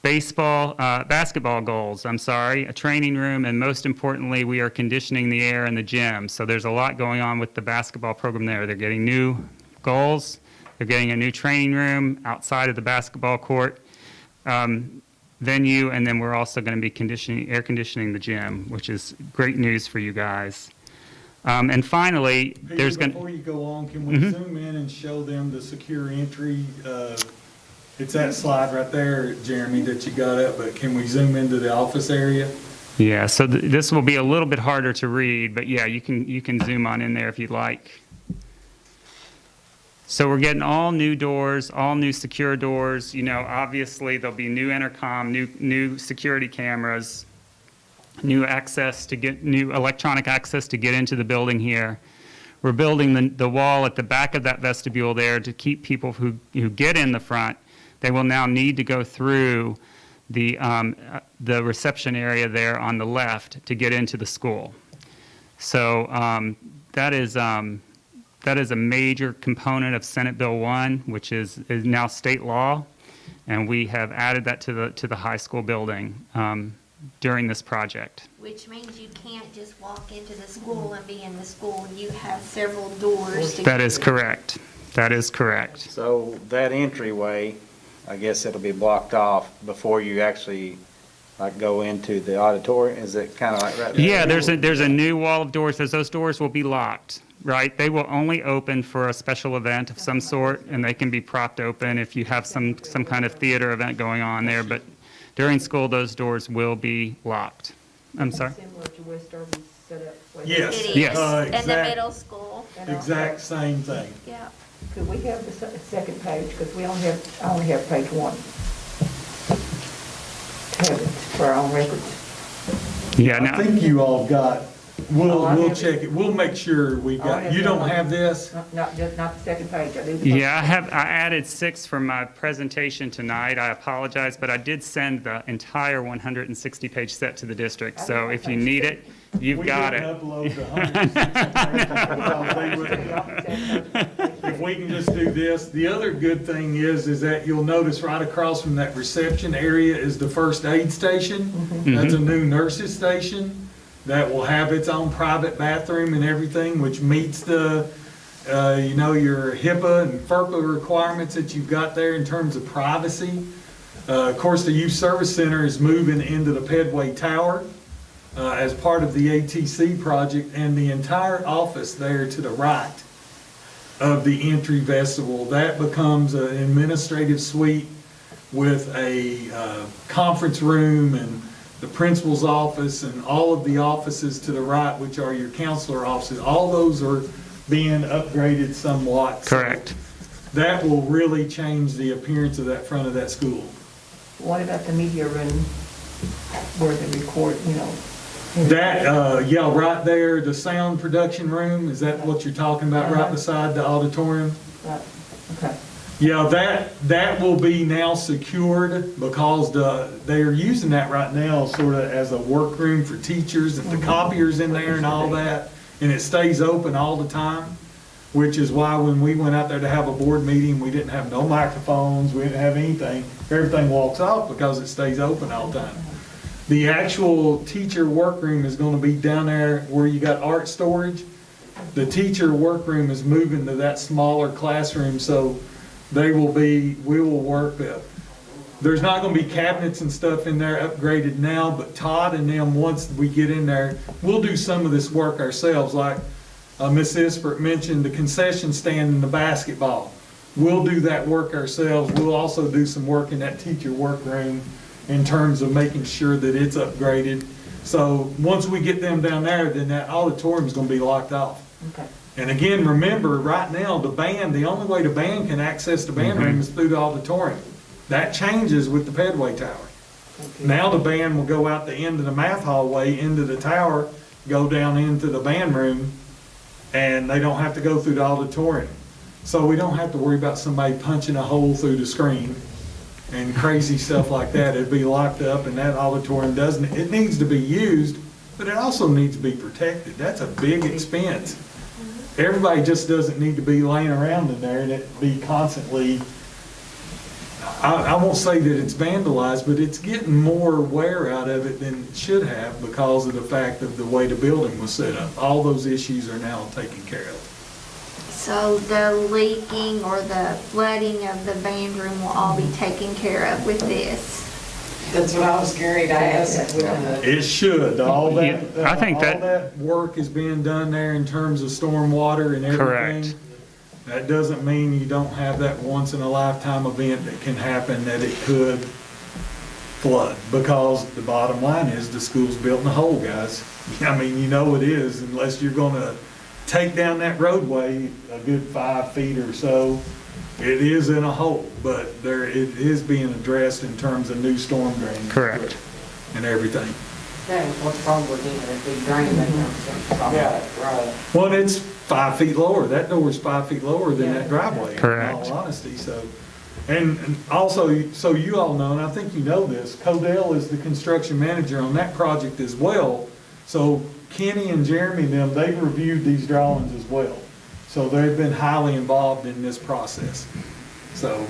Speaker 6: Basketball goals, a training room, and most importantly, we are conditioning the air in the gym. So there's a lot going on with the basketball program there. They're getting new goals. They're getting a new training room outside of the basketball court venue, and then we're also going to be air conditioning the gym, which is great news for you guys. And finally,
Speaker 4: Peter, before you go on, can we zoom in and show them the secure entry? It's that slide right there, Jeremy, that you got up, but can we zoom into the office area?
Speaker 6: Yeah, so this will be a little bit harder to read, but yeah, you can zoom on in there if you'd like. So we're getting all new doors, all new secure doors. You know, obviously there'll be new intercom, new security cameras, new electronic access to get into the building here. We're building the wall at the back of that vestibule there to keep people who get in the front. They will now need to go through the reception area there on the left to get into the school. So that is a major component of Senate Bill 1, which is now state law, and we have added that to the high school building during this project.
Speaker 2: Which means you can't just walk into the school and be in the school. You have several doors to
Speaker 6: That is correct. That is correct.
Speaker 3: So that entryway, I guess it'll be blocked off before you actually like go into the auditorium. Is it kind of like right there?
Speaker 6: Yeah, there's a new wall of doors. Those doors will be locked, right? They will only open for a special event of some sort, and they can be propped open if you have some kind of theater event going on there. But during school, those doors will be locked. I'm sorry?
Speaker 8: Similar to West Derby's setup.
Speaker 4: Yes.
Speaker 2: It is.
Speaker 6: Yes.
Speaker 2: In the middle school.
Speaker 4: Exact same thing.
Speaker 2: Yeah.
Speaker 8: Could we have the second page, because I only have page 1. To have it for our own records.
Speaker 6: Yeah,
Speaker 4: I
Speaker 6: now,
Speaker 4: think you all got, we'll
Speaker 8: I have
Speaker 4: check it, we'll make sure we got, you don't have this?
Speaker 8: Not the second page, I do the first.
Speaker 6: yeah, I added 6 from my presentation tonight. I apologize, but I did send the entire 160-page set to the district. So if you need it, you've got it.
Speaker 4: We didn't upload the If we can just do this, the other good thing is that you'll notice right across from that reception area is the first aid station. That's a new nurses station that will have its own private bathroom and everything, which meets the, your HIPAA and FERPA requirements that you've got there in terms of privacy. Of course, the Youth Service Center is moving into the Pedway Tower as part of the ATC project, and the entire office there to the right of the entry vestibule, that becomes an administrative suite with a conference room and the principal's office and all of the offices to the right, which are your counselor offices. All those are being upgraded somewhat.
Speaker 6: Correct.
Speaker 4: So that will really change the appearance of that front of that school.
Speaker 8: What about the media room where they record,
Speaker 4: That, right there, the sound production room, is that what you're talking about, right beside the auditorium?
Speaker 8: Right, okay.
Speaker 4: Yeah, that will be now secured because they're using that right now sort of as a workroom for teachers and the copiers in there and all that. And it stays open all the time, which is why when we went out there to have a board meeting, we didn't have no microphones, we didn't have anything. Everything walks off because it stays open all the time. The actual teacher workroom is going to be down there where you got art storage. The teacher workroom is moving to that smaller classroom, so we will work, there's not gonna be cabinets and stuff in there upgraded now, but Todd and them, once we get in there, we'll do some of this work ourselves, like Miss Isford mentioned, the concession stand and the basketball. We'll do that work ourselves. We'll also do some work in that teacher workroom in terms of making sure that it's upgraded. So once we get them down there, then that auditorium's gonna be locked off.
Speaker 8: Okay.
Speaker 4: And again, remember, right now, the only way the band can access the band room is through the auditorium. That changes with the Pedway Tower. Now the band will go out the end of the math hallway, into the tower, go down into the band room, and they don't have to go through the auditorium. So we don't have to worry about somebody punching a hole through the screen and crazy stuff like that. It'd be locked up, and that auditorium it needs to be used, but it also needs to be protected. That's a big expense. Everybody just doesn't need to be laying around in there and it be constantly, I won't say that it's vandalized, but it's getting more wear out of it than it should have because of the fact of the way the building was set up. All those issues are now taken care of.
Speaker 2: So the leaking or the flooding of the band room will all be taken care of with this.
Speaker 7: That's what I was scared to ask.
Speaker 4: It should. All that,
Speaker 6: Yeah, I think
Speaker 4: all
Speaker 6: that-
Speaker 4: that work is being done there in terms of stormwater and everything.
Speaker 6: Correct.
Speaker 4: That doesn't mean you don't have that once in a lifetime event that can happen, that it could flood. Because the bottom line is the school's built in a hole, guys. I mean, you know it is, unless you're gonna take down that roadway a good 5 feet or so. It is in a hole, but it is being addressed in terms of new storm drains.
Speaker 6: Correct.
Speaker 4: And everything.
Speaker 7: Yeah, what's wrong with it if we drain that? Yeah, right.
Speaker 4: Well, it's 5 feet lower. That door is 5 feet lower than that driveway.
Speaker 6: Correct.
Speaker 4: In all honesty, so. And also, so you all know, and I think you know this, Codell is the construction manager on that project as well. So Kenny and Jeremy and them, they've reviewed these drawings as well. So they've been highly involved in this process. So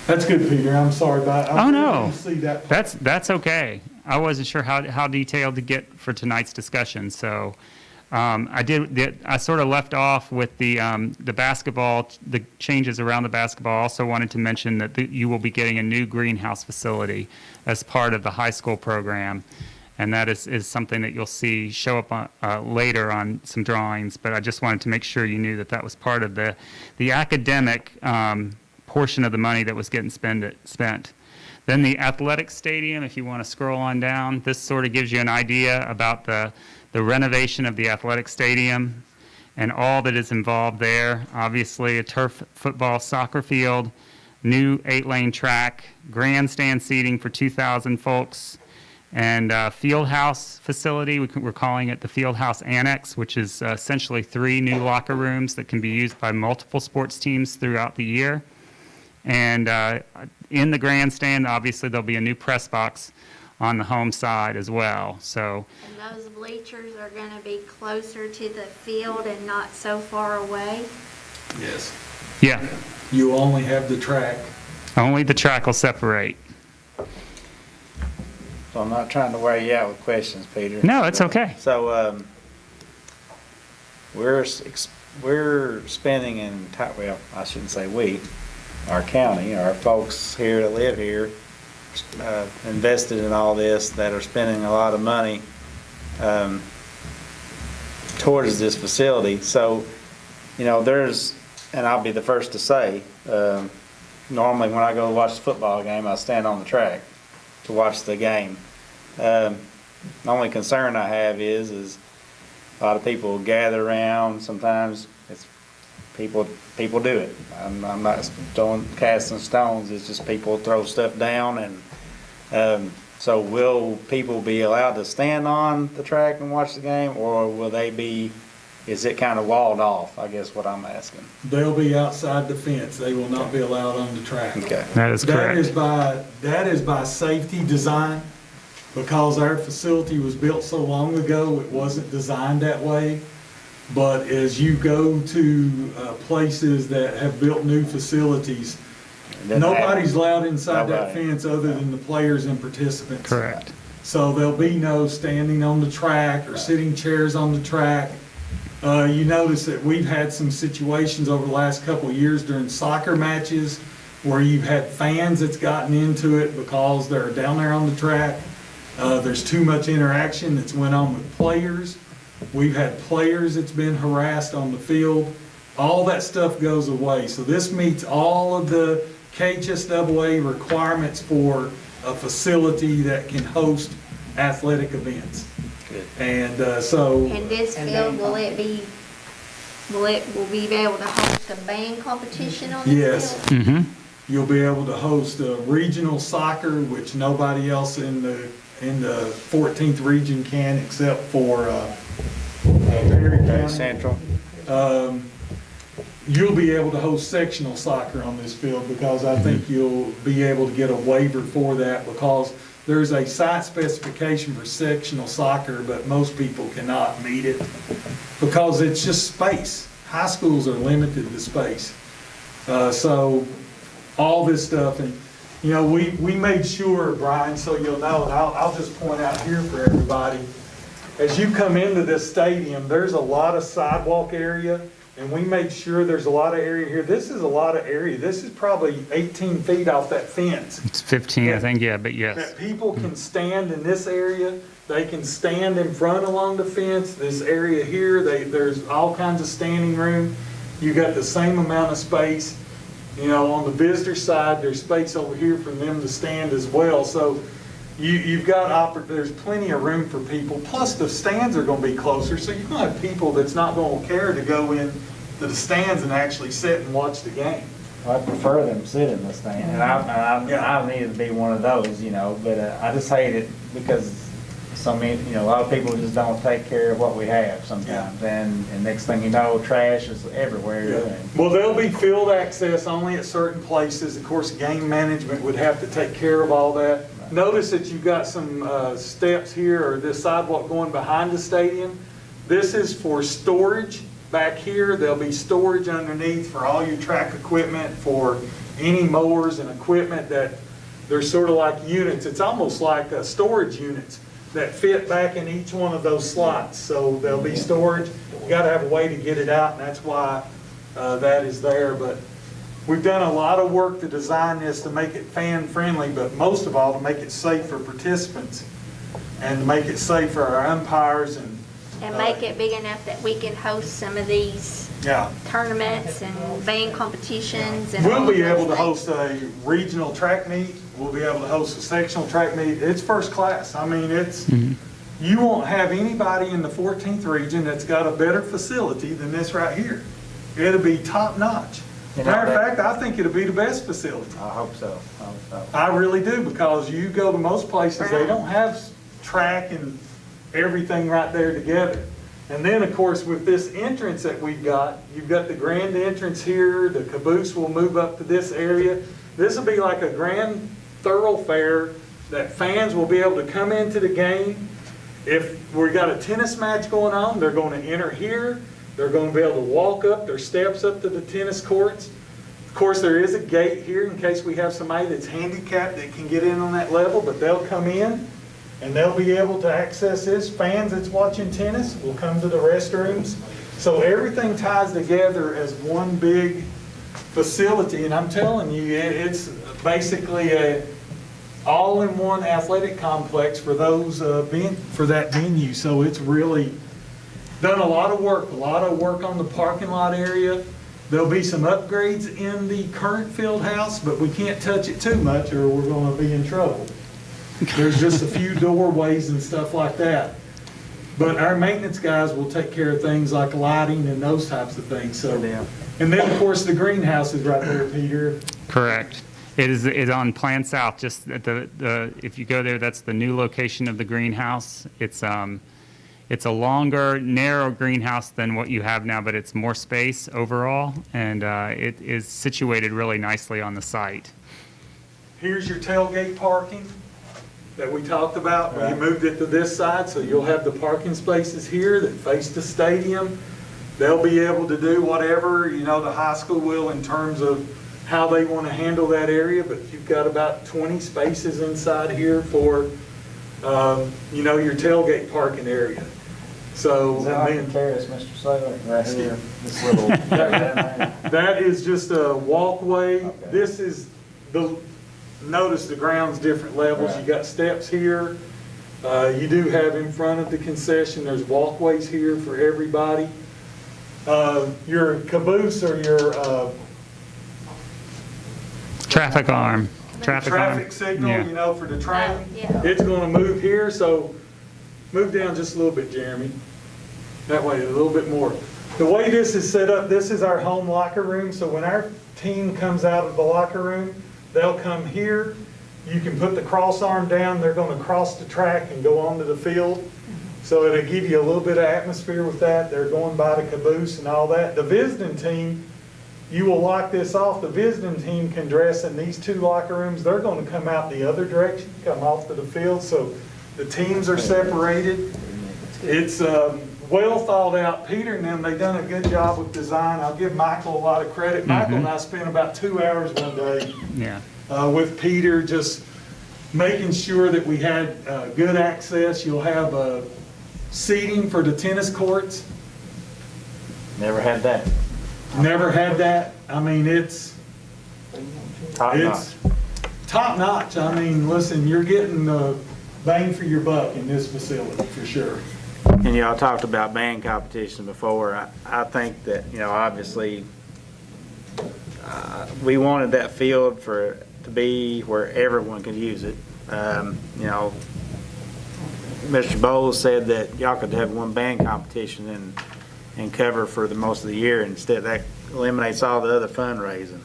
Speaker 4: that's good, Peter. I'm sorry about it.
Speaker 6: Oh, no.
Speaker 4: See that part.
Speaker 6: That's okay. I wasn't sure how detailed to get for tonight's discussion, so I sort of left off with the basketball, the changes around the basketball. I also wanted to mention that you will be getting a new greenhouse facility as part of the high school program, and that is something that you'll see show up on, later on some drawings, but I just wanted to make sure you knew that was part of the academic portion of the money that was getting spent. Then the athletic stadium, if you want to scroll on down, this sort of gives you an idea about the renovation of the athletic stadium and all that is involved there. Obviously, a turf football soccer field, new 8-lane track, grandstand seating for 2,000 folks, and field house facility. We're calling it the Field House Annex, which is essentially 3 new locker rooms that can be used by multiple sports teams throughout the year. And in the grandstand, obviously, there'll be a new press box on the home side as well. So,
Speaker 2: And those bleachers are going to be closer to the field and not so far away?
Speaker 4: Yes.
Speaker 6: yeah,
Speaker 4: You only have the track.
Speaker 6: only the track will separate.
Speaker 3: So I'm not trying to wear you out with questions, Peter.
Speaker 6: No, it's okay.
Speaker 3: So, we're spending well, I shouldn't say we, our county, our folks here that live here, invested in all this, that are spending a lot of money towards this facility. So, you know, and I'll be the first to say, normally when I go watch the football game, I stand on the track to watch the game. The only concern I have is a lot of people gather around. Sometimes it's people do it. I'm not casting stones. It's just people throw stuff down, and so will people be allowed to stand on the track and watch the game, or will they be? Is it kind of walled off? I guess what I'm asking.
Speaker 4: They'll be outside the fence. They will not be allowed on the track.
Speaker 3: Okay.
Speaker 6: That is correct.
Speaker 4: That is by safety design, because our facility was built so long ago, it wasn't designed that way. But as you go to places that have built new facilities, nobody's allowed inside that fence other than the players and participants.
Speaker 6: Correct.
Speaker 4: So there'll be no standing on the track or sitting chairs on the track. You notice that we've had some situations over the last couple of years during soccer matches where you've had fans that's gotten into it because they're down there on the track. There's too much interaction that's went on with players. We've had players that's been harassed on the field. All that stuff goes away. So this meets all of the KHSAA requirements for a facility that can host athletic events. And so,
Speaker 2: And this field, will we be able to host a band competition on this
Speaker 4: yes,
Speaker 2: field?
Speaker 6: Mm-hmm.
Speaker 4: you'll be able to host a regional soccer, which nobody else in the 14th region can except for Perry County.
Speaker 3: Central.
Speaker 4: You'll be able to host sectional soccer on this field because I think you'll be able to get a waiver for that because there's a site specification for sectional soccer, but most people cannot meet it because it's just space. High schools are limited to space. So all this stuff, and you know, we made sure, Brian, so you'll know, and I'll just point out here for everybody, as you come into this stadium, there's a lot of sidewalk area, and we made sure there's a lot of area here. This is a lot of area. This is probably 18 feet off that fence.
Speaker 6: It's 15, I think, yeah, but yes.
Speaker 4: That people can stand in this area, they can stand in front along the fence, this area here, there's all kinds of standing room. You got the same amount of space. You know, on the visitor side, there's space over here for them to stand as well. So you've got, there's plenty of room for people. Plus the stands are going to be closer, so you're going to have people that's not going to care to go in to the stands and actually sit and watch the game.
Speaker 3: I prefer them sit in the stand, and I needed to be one of those, you know, but I just hate it because so many, you know, a lot of people just don't take care of what we have sometimes, and next thing you know, trash is everywhere. And
Speaker 4: Well, there'll be field access only at certain places. Of course, game management would have to take care of all that. Notice that you've got some steps here, or this sidewalk going behind the stadium. This is for storage back here. There'll be storage underneath for all your track equipment, for any mowers and equipment that they're sort of like units. It's almost like storage units that fit back in each one of those slots. So there'll be storage. You got to have a way to get it out, and that's why that is there. But we've done a lot of work to design this to make it fan-friendly, but most of all to make it safe for participants and to make it safe for our umpires and
Speaker 2: make it big enough that we can host some of these
Speaker 4: yeah.
Speaker 2: tournaments and band competitions and
Speaker 4: We'll
Speaker 2: all
Speaker 4: be
Speaker 2: those
Speaker 4: able to
Speaker 2: things.
Speaker 4: host a regional track meet. We'll be able to host a sectional track meet. It's first class. I mean, you won't have anybody in the 14th region that's got a better facility than this right here. It'll be top notch.
Speaker 3: You know,
Speaker 4: Matter of fact, I think it'll be the best facility.
Speaker 3: I hope so.
Speaker 4: I really do, because you go to most places, they don't have track and everything right there together. And then, of course, with this entrance that we've got, you've got the grand entrance here, the caboose will move up to this area. This will be like a grand thoroughfare that fans will be able to come into the game. If we've got a tennis match going on, they're going to enter here. They're going to be able to walk up their steps up to the tennis courts. Of course, there is a gate here in case we have somebody that's handicapped that can get in on that level, but they'll come in and they'll be able to access this. Fans that's watching tennis will come to the restrooms. So everything ties together as one big facility, and I'm telling you, it's basically a all-in-one athletic complex for those for that venue. So it's really done a lot of work on the parking lot area. There'll be some upgrades in the current field house, but we can't touch it too much or we're going to be in trouble. There's just a few doorways and stuff like that. But our maintenance guys will take care of things like lighting and those types of things. So, and then of course the greenhouse is right there, Peter.
Speaker 6: Correct. It's on Plan South, just at if you go there, that's the new location of the greenhouse. It's a longer, narrow greenhouse than what you have now, but it's more space overall, and it is situated really nicely on the site.
Speaker 4: Here's your tailgate parking that we talked about. We moved it to this side, so you'll have the parking spaces here that face the stadium. They'll be able to do whatever, you know, the high school will in terms of how they want to handle that area, but you've got about 20 spaces inside here for, you know, your tailgate parking area. So,
Speaker 3: Is that like
Speaker 4: then-
Speaker 3: a terrace, Mr. Saylor, right here, this little,
Speaker 4: that is just a walkway.
Speaker 3: Okay.
Speaker 4: This is notice the ground's different levels. You
Speaker 3: Right.
Speaker 4: got steps here. You do have in front of the concession, there's walkways here for everybody. Your caboose or your
Speaker 6: Traffic arm.
Speaker 4: traffic signal,
Speaker 6: Yeah.
Speaker 4: you know, for the train,
Speaker 2: yeah.
Speaker 4: it's gonna move here, so move down just a little bit, Jeremy. That way, a little bit more. The way this is set up, this is our home locker room, so when our team comes out of the locker room, they'll come here. You can put the cross arm down, they're gonna cross the track and go onto the field. So it'll give you a little bit of atmosphere with that. They're going by the caboose and all that. The visiting team, you will lock this off. The visiting team can dress in these two locker rooms. They're gonna come out the other direction, come off to the field, so the teams are separated. It's well thought out. Peter and them, they done a good job with design. I'll give Michael a lot of credit. Michael and I spent about 2 hours one day
Speaker 6: Yeah.
Speaker 4: with Peter, just making sure that we had good access. You'll have seating for the tennis courts.
Speaker 3: never had that.
Speaker 4: Never had that. I mean, it's
Speaker 3: Top notch.
Speaker 4: top notch. I mean, listen, you're getting the bang for your buck in this facility for sure.
Speaker 3: And y'all talked about band competition before. I think that, obviously, we wanted that field to be where everyone could use it. Mr. Bowles said that y'all could have one band competition and cover for the most of the year. Instead, that eliminates all the other fundraising.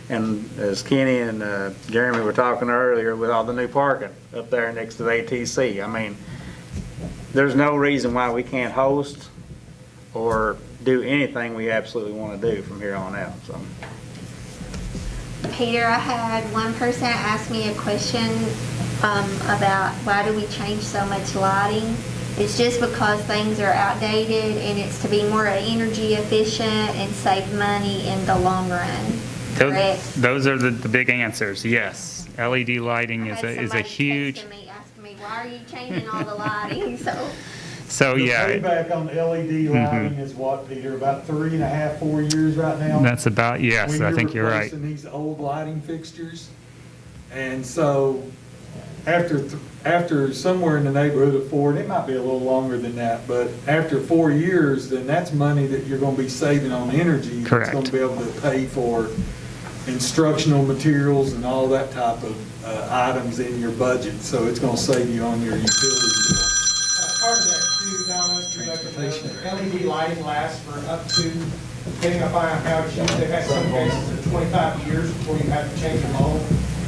Speaker 3: And as Kenny and Jeremy were talking earlier, with all the new parking up there next to the ATC, I mean, there's no reason why we can't host or do anything we absolutely want to do from here on out, so.
Speaker 2: Peter, I had one person ask me a question about why do we change so much lighting? It's just because things are outdated and it's to be more energy efficient and save money in the long run. Correct?
Speaker 6: Those are the big answers, yes. LED lighting
Speaker 2: I
Speaker 6: is
Speaker 2: had
Speaker 6: a
Speaker 2: somebody
Speaker 6: huge,
Speaker 2: texting me, asking me, why are you changing all the lighting?
Speaker 6: so
Speaker 4: The
Speaker 6: yeah,
Speaker 4: payback on LED lighting is what, Peter, about 3.5, 4 years right now?
Speaker 6: that's about, yes, I think you're right.
Speaker 4: When you're replacing these old lighting fixtures. And so after somewhere in the neighborhood of 4, and it might be a little longer than that, but after 4 years, then that's money that you're going to be saving on energy.
Speaker 6: Correct.
Speaker 4: That's going to be able to pay for instructional materials and all that type of items in your budget. So it's going to save you on your utility bill.
Speaker 9: Part of that too, Donna, LED lighting lasts for up to, depending upon how it's used, they've had some cases of 25 years before you have to change your bulb.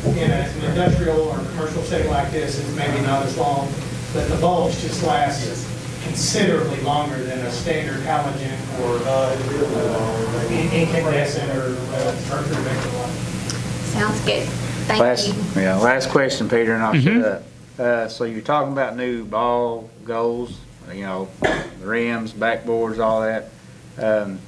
Speaker 9: In an industrial or commercial setting like this, it's maybe not as long, but the bulbs just last considerably longer than a standard halogen or incandescent or mercury vapor light.
Speaker 2: Sounds good. Thank you.
Speaker 3: Last question, Peter, and I'll shut up. So you're talking about new ball goals, the rims, backboards, all that.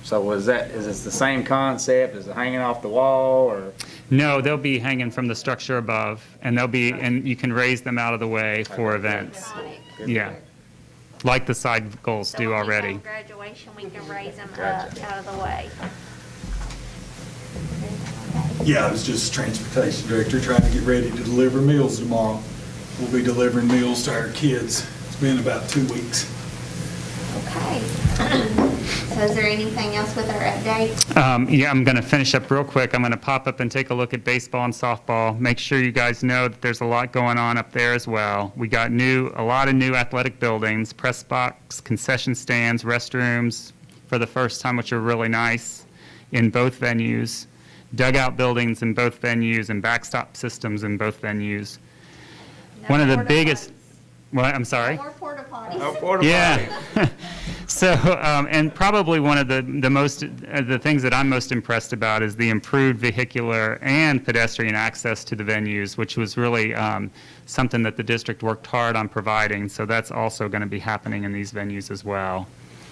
Speaker 3: So is it the same concept? Is it hanging off the wall or?
Speaker 6: No, they'll be hanging from the structure above, and and you can raise them out of the way for events.
Speaker 2: Iconic.
Speaker 6: Yeah, like the side goals
Speaker 2: So
Speaker 6: do
Speaker 2: when we
Speaker 6: already.
Speaker 2: have graduation, we can raise them up
Speaker 3: Gotcha.
Speaker 2: out of the way.
Speaker 4: Yeah, I was just transportation director trying to get ready to deliver meals tomorrow. We'll be delivering meals to our kids. It's been about 2 weeks.
Speaker 2: Okay. So is there anything else with our update?
Speaker 6: Yeah, I'm going to finish up real quick. I'm going to pop up and take a look at baseball and softball. Make sure you guys know that there's a lot going on up there as well. We got a lot of new athletic buildings, press box, concession stands, restrooms for the first time, which are really nice in both venues, dugout buildings in both venues, and backstop systems in both venues. One of the biggest, what, I'm sorry?
Speaker 2: More porta potties.
Speaker 3: No porta
Speaker 6: Yeah. So, and probably one of the things that I'm most impressed about is the improved vehicular and pedestrian access to the venues, which was really something that the district worked hard on providing. So that's also going to be happening in these venues as well.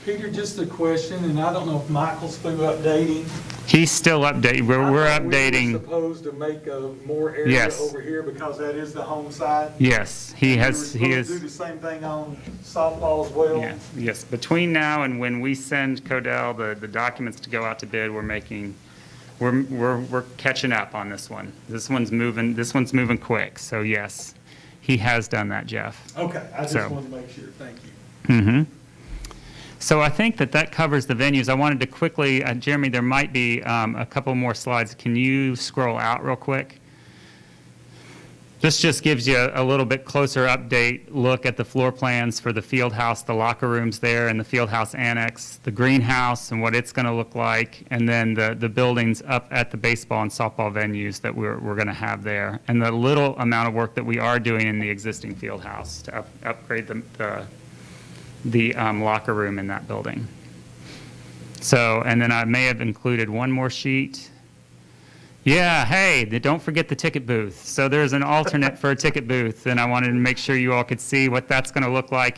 Speaker 4: Peter, just a question, and I don't know if Michael's through updating.
Speaker 6: He's still updating, we're
Speaker 4: I thought We were
Speaker 6: updating.
Speaker 4: supposed to make more area
Speaker 6: Yes.
Speaker 4: over here because that is the home side.
Speaker 6: Yes, he
Speaker 4: We were
Speaker 6: has, he
Speaker 4: supposed to do the
Speaker 6: is,
Speaker 4: same thing on softball as well.
Speaker 6: yeah, yes. Between now and when we send Codell the documents to go out to bid, we're catching up on this one. This one's moving quick, so yes, he has done that, Jeff.
Speaker 4: Okay, I just
Speaker 6: So-
Speaker 4: wanted to make sure, thank you.
Speaker 6: Mm-hmm. So I think that covers the venues. I wanted to quickly, Jeremy, there might be a couple more slides. Can you scroll out real quick? This just gives you a little bit closer update look at the floor plans for the field house, the locker rooms there, and the field house annex, the greenhouse and what it's going to look like, and then the buildings up at the baseball and softball venues that we're going to have there, and the little amount of work that we are doing in the existing field house to upgrade the locker room in that building. So, and then I may have included one more sheet. Yeah, hey, don't forget the ticket booth. So there's an alternate for a ticket booth, and I wanted to make sure you all could see what that's going to look like.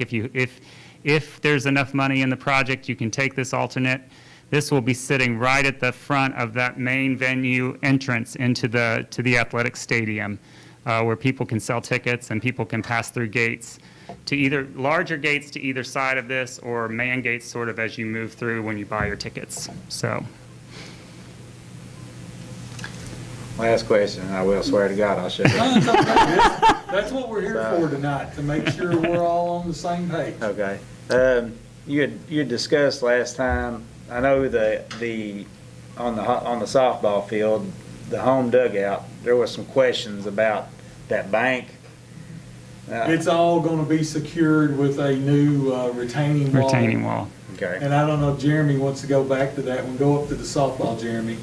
Speaker 6: If there's enough money in the project, you can take this alternate. This will be sitting right at the front of that main venue entrance into the athletic stadium, where people can sell tickets and people can pass through gates to either larger gates to either side of this, or man gates sort of as you move through when you buy your tickets. So.
Speaker 3: Last question, and I will swear to God, I'll shut it.
Speaker 4: That's what we're here for tonight, to make sure we're all on the same page.
Speaker 3: Okay. You had discussed last time, I know on the softball field, the home dugout, there was some questions about that bank.
Speaker 4: It's all gonna be secured with a new retaining wall.
Speaker 6: Retaining wall.
Speaker 3: Okay.
Speaker 4: And I don't know if Jeremy wants to go back to that one. Go up to the softball, Jeremy.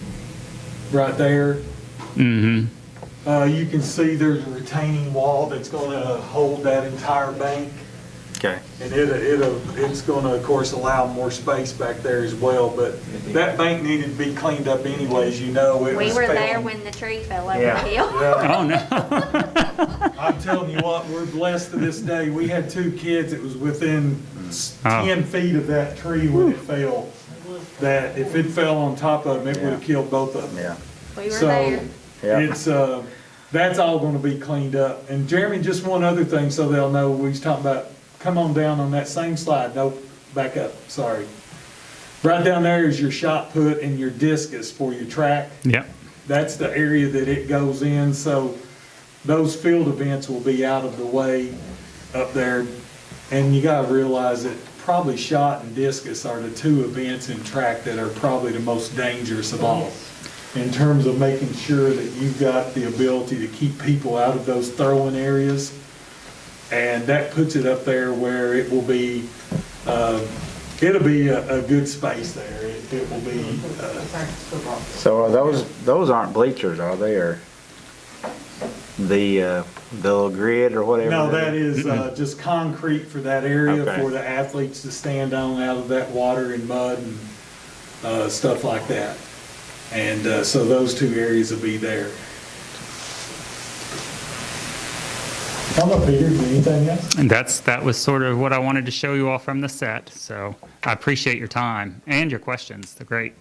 Speaker 4: Right there.
Speaker 6: Mm-hmm.
Speaker 4: You can see there's a retaining wall that's gonna hold that entire bank.
Speaker 3: Okay.
Speaker 4: And it's gonna, of course, allow more space back there as well. But that bank needed to be cleaned up anyways, you know. It
Speaker 2: We
Speaker 4: was
Speaker 2: were there
Speaker 4: failing.
Speaker 2: when the tree fell over
Speaker 3: Yeah.
Speaker 2: the hill.
Speaker 4: Yeah.
Speaker 6: Oh, no.
Speaker 4: I'm telling you what, we're blessed to this day. We had 2 kids, it was within 10 feet of that tree when it fell. That if it fell on top of them, it would have killed both of them.
Speaker 3: Yeah.
Speaker 2: We were
Speaker 4: So
Speaker 2: there.
Speaker 3: Yeah.
Speaker 4: it's, that's all gonna be cleaned up. And Jeremy, just one other thing so they'll know, we was talking about, come on down on that same slide. Nope, back up, sorry. Right down there is your shot put and your discus for your track.
Speaker 6: Yep.
Speaker 4: That's the area that it goes in, so those field events will be out of the way up there. And you gotta realize that probably shot and discus are the 2 events in track that are probably the most dangerous of all, in terms of making sure that you've got the ability to keep people out of those throwing areas. And that puts it up there where it will be, it'll be a good space there. It will be,
Speaker 3: So are those aren't bleachers, are they, or the little grid or whatever?
Speaker 4: no, that is just concrete for that area
Speaker 3: Okay.
Speaker 4: for the athletes to stand on out of that water and mud and stuff like that. And so those 2 areas will be there. How about Peter, anything else?
Speaker 6: And that was sort of what I wanted to show you all from the set. So I appreciate your time and your questions. They're great.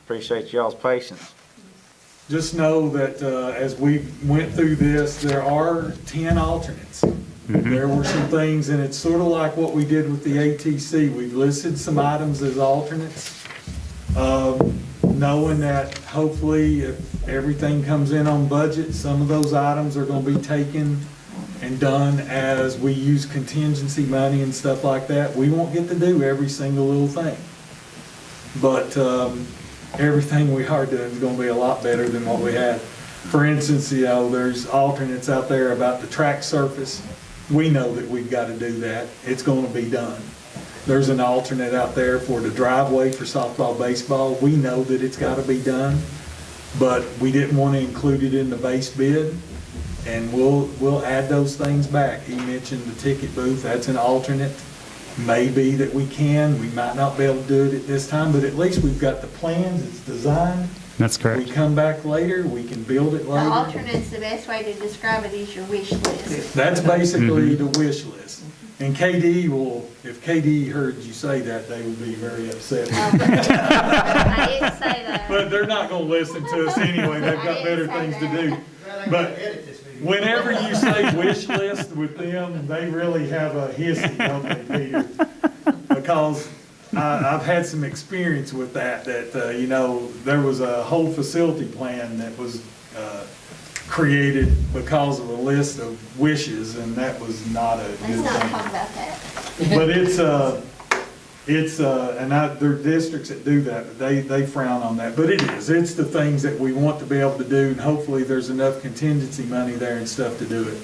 Speaker 3: Appreciate y'all's patience.
Speaker 4: Just know that as we went through this, there are 10 alternates. There were some things, and it's sort of like what we did with the ATC. We've listed some items as alternates, knowing that hopefully if everything comes in on budget, some of those items are going to be taken and done as we use contingency money and stuff like that. We won't get to do every single little thing. But everything we are doing is going to be a lot better than what we had. For instance, you know, there's alternates out there about the track surface. We know that we've got to do that. It's going to be done. There's an alternate out there for the driveway for softball, baseball. We know that it's got to be done, but we didn't want to include it in the base bid, and we'll add those things back. He mentioned the ticket booth. That's an alternate. Maybe that we can. We might not be able to do it at this time, but at least we've got the plans. It's designed.
Speaker 6: That's
Speaker 4: We
Speaker 6: correct.
Speaker 4: come back later, we can build it
Speaker 2: The
Speaker 4: later.
Speaker 2: alternate's the best way to describe it is your wish list.
Speaker 4: That's basically the wish list. And KD will, if KD heard you say that, they would be very upset.
Speaker 2: I didn't say that.
Speaker 4: But they're not gonna listen to us anyway, they've got better things to do. But whenever you say wish list with them, they really have a hissy, don't they, Peter? Because I've had some experience with that, you know, there was a whole facility plan that was created because of a list of wishes, and that was not a
Speaker 2: Let's
Speaker 4: good
Speaker 2: not
Speaker 4: thing.
Speaker 2: talk about that.
Speaker 4: But there are districts that do that, but they frown on that. But it's the things that we want to be able to do, and hopefully there's enough contingency money there and stuff to do it.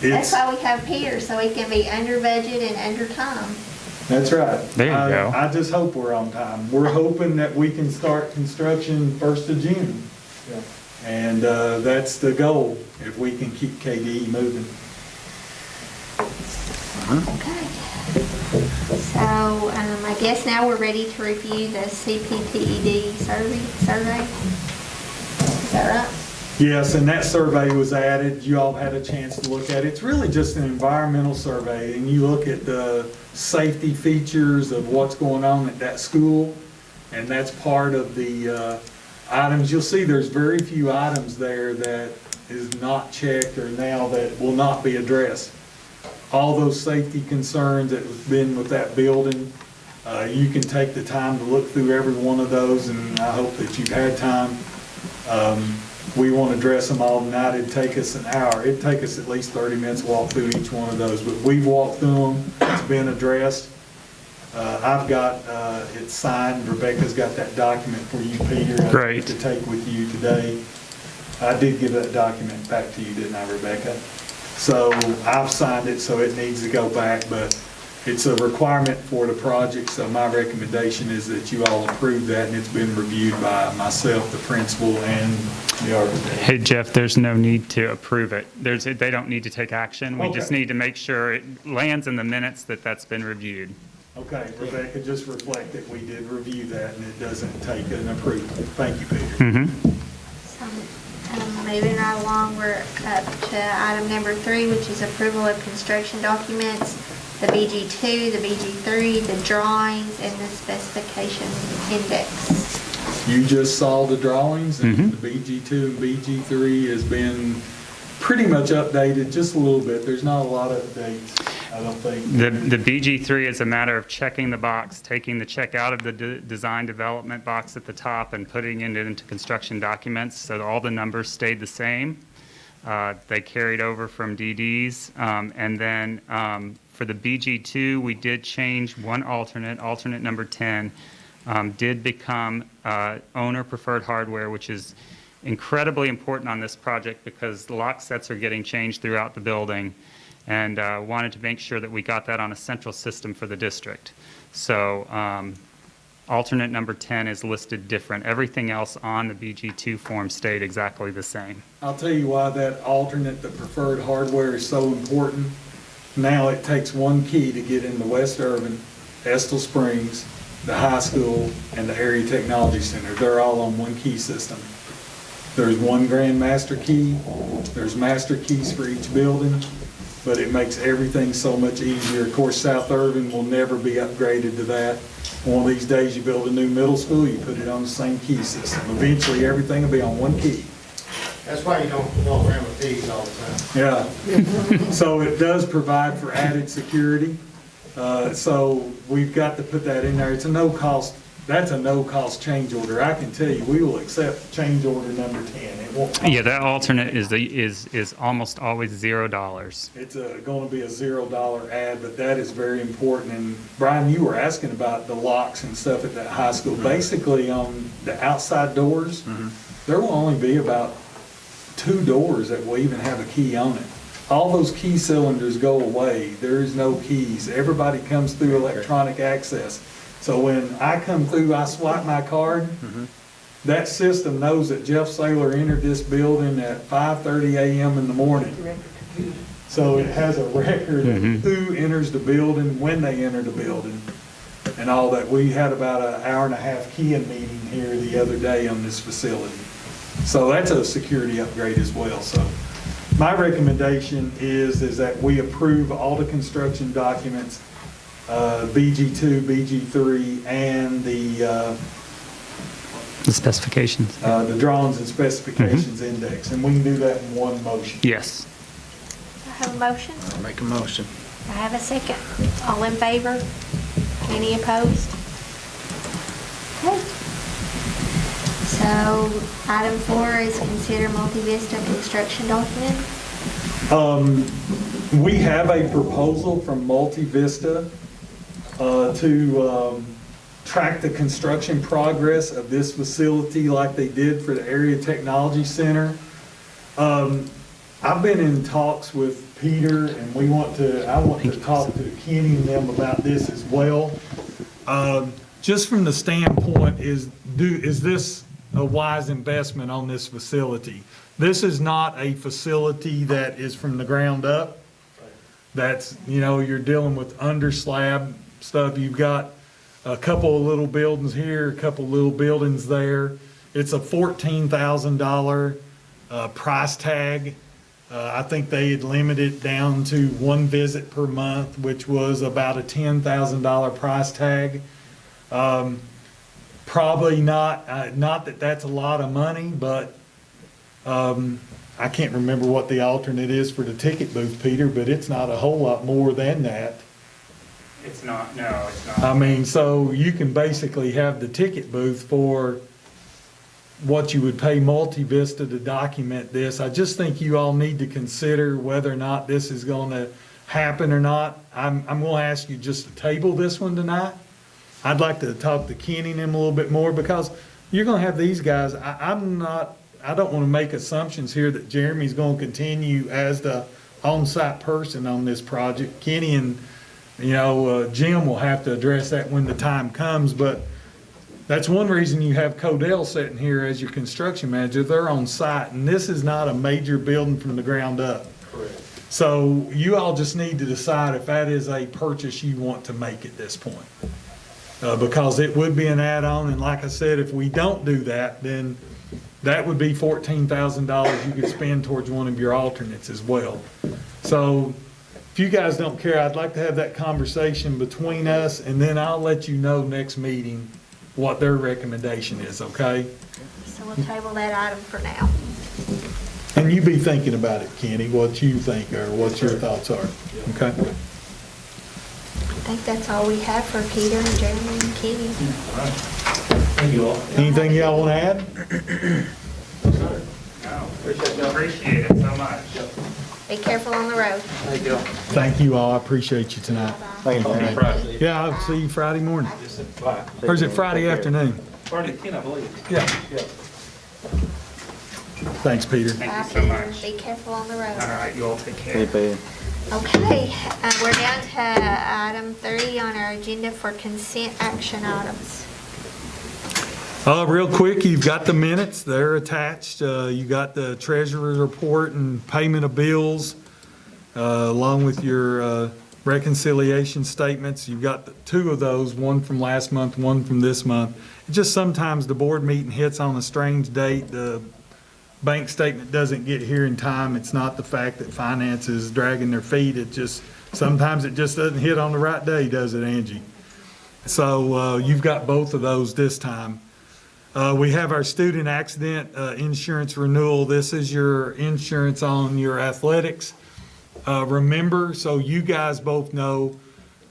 Speaker 2: That's why we have Peter, so he can be under budget and under time.
Speaker 4: That's right.
Speaker 6: There you go.
Speaker 4: I just hope we're on time. We're hoping that we can start construction 1st of June. And that's the goal, if we can keep KDE moving.
Speaker 2: Okay. So, I guess now we're ready to review the CPTED survey. Is that right?
Speaker 4: Yes, and that survey was added. You all had a chance to look at it. It's really just an environmental survey, and you look at the safety features of what's going on at that school, and that's part of the items. You'll see there's very few items there that is not checked or now that will not be addressed. All those safety concerns that have been with that building, you can take the time to look through every one of those, and I hope that you've had time. We won't address them all tonight. It'd take us an hour. It'd take us at least 30 minutes to walk through each one of those, but we've walked through them. It's been addressed. I've got it signed. Rebecca's got that document for you, Peter.
Speaker 6: Great.
Speaker 4: To take with you today. I did give that document back to you, didn't I, Rebecca? So I've signed it, so it needs to go back, but it's a requirement for the project, so my recommendation is that you all approve that, and it's been reviewed by myself, the principal, and the architect.
Speaker 6: Hey, Jeff, there's no need to approve it. They don't need to take action. We just
Speaker 4: Okay.
Speaker 6: need to make sure it lands in the minutes that that's been reviewed.
Speaker 4: Okay, Rebecca, just reflect that we did review that, and it doesn't take an approval. Thank you, Peter.
Speaker 2: So, moving right along, we're up to item number 3, which is approval of construction documents, the BG2, the BG3, the drawings, and the specification index.
Speaker 4: You just saw the drawings, and the BG2 and BG3 has been pretty much updated, just a little bit. There's not a lot of updates, I don't think.
Speaker 6: The BG3 is a matter of checking the box, taking the check out of the design development box at the top and putting it into construction documents, so that all the numbers stayed the same. They carried over from DDs, and then for the BG2, we did change one alternate number 10, did become owner preferred hardware, which is incredibly important on this project because the lock sets are getting changed throughout the building, and wanted to make sure that we got that on a central system for the district. So alternate number 10 is listed different. Everything else on the BG2 form stayed exactly the same.
Speaker 4: I'll tell you why that alternate, the preferred hardware, is so important. Now it takes one key to get into West Urban, Estill Springs, the high school, and the Area Technology Center. They're all on one key system. There's one grand master key, there's master keys for each building, but it makes everything so much easier. Of course, South Urban will never be upgraded to that. One of these days, you build a new middle school, you put it on the same key system. Eventually, everything will be on one key.
Speaker 9: That's why you don't walk around with these all the time.
Speaker 4: Yeah. So it does provide for added security. So we've got to put that in there. It's a no-cost, that's a no-cost change order. I can tell you, we will accept change order number 10. It won't cost.
Speaker 6: Yeah, that alternate is almost always $0.
Speaker 4: It's going to be a $0 ad, but that is very important. And Brian, you were asking about the locks and stuff at that high school. Basically, on the outside doors, there will only be about 2 doors that will even have a key on it. All those key cylinders go away. There is no keys. Everybody comes through electronic access. So when I come through, I swipe my card, that system knows that Jeff Saylor entered this building at 5:30 a.m. in the morning. So it has a record of who enters the building, when they enter the building. and all that. We had about an hour and a half Kia meeting here the other day on this facility. So that's a security upgrade as well. So my recommendation is that we approve all the construction documents, BG2, BG3, and the
Speaker 6: specifications.
Speaker 4: the drawings and specifications index, and we can do that in one motion.
Speaker 6: Yes.
Speaker 2: I have a motion.
Speaker 3: I'll make a motion.
Speaker 2: I have a second. All in favor? Any opposed? Okay. So item 4 is consider multi-vista construction document.
Speaker 4: We have a proposal from Multi Vista to track the construction progress of this facility like they did for the Area Technology Center. I've been in talks with Peter, and I want to talk to Kenny and them about this as well. Just from the standpoint, is this a wise investment on this facility? This is not a facility that is from the ground up. That's, you're dealing with under slab stuff. You've got a couple of little buildings here, a couple of little buildings there. It's a $14,000 price tag. I think they had limited it down to one visit per month, which was about a $10,000 price tag. Probably not that that's a lot of money, but I can't remember what the alternate is for the ticket booth, Peter, but it's not a whole lot more than that.
Speaker 6: It's not, no, it's not.
Speaker 4: I mean, so you can basically have the ticket booth for what you would pay Multi Vista to document this. I just think you all need to consider whether or not this is going to happen or not. I'm going to ask you just to table this one tonight. I'd like to talk to Kenny and them a little bit more, because you're going to have these guys. I don't want to make assumptions here that Jeremy's going to continue as the on-site person on this project. Kenny and Jim will have to address that when the time comes, but that's one reason you have Codell sitting here as your construction manager. They're on site, and this is not a major building from the ground up.
Speaker 1: Correct.
Speaker 4: So you all just need to decide if that is a purchase you want to make at this point. Because it would be an add-on, and like I said, if we don't do that, then that would be $14,000 you could spend towards one of your alternates as well. So if you guys don't care, I'd like to have that conversation between us, and then I'll let you know next meeting what their recommendation is, okay?
Speaker 2: So we'll table that item for now.
Speaker 4: And you be thinking about it, Kenny, what you think or what your thoughts are, okay?
Speaker 2: I think that's all we have for Peter and Jeremy and Kenny.
Speaker 1: Thank you all.
Speaker 4: Anything y'all want to add?
Speaker 6: No, appreciate it so much.
Speaker 2: Be careful on the road.
Speaker 4: Thank you all, I appreciate you tonight.
Speaker 3: Thank you.
Speaker 1: Friday.
Speaker 4: Yeah, I'll see you Friday morning.
Speaker 1: Bye.
Speaker 4: Or is it Friday afternoon?
Speaker 1: Friday, 10, I believe.
Speaker 4: Yeah.
Speaker 1: Yeah.
Speaker 4: Thanks, Peter.
Speaker 6: Thank
Speaker 2: Bye,
Speaker 6: you so
Speaker 2: Peter.
Speaker 6: much.
Speaker 2: Be careful on the road.
Speaker 6: All right, you all take care.
Speaker 3: Hey, Peter.
Speaker 2: Okay, we're down to item 30 on our agenda for consent action items.
Speaker 4: Real quick, you've got the minutes, they're attached. You got the treasurer's report and payment of bills, along with your reconciliation statements. You've got two of those, one from last month, one from this month. It's just sometimes the board meeting hits on a strange date. The bank statement doesn't get here in time. It's not the fact that finance is dragging their feet. Sometimes it just doesn't hit on the right day, does it, Angie? So you've got both of those this time. We have our student accident insurance renewal. This is your insurance on your athletics. Remember, so you guys both know,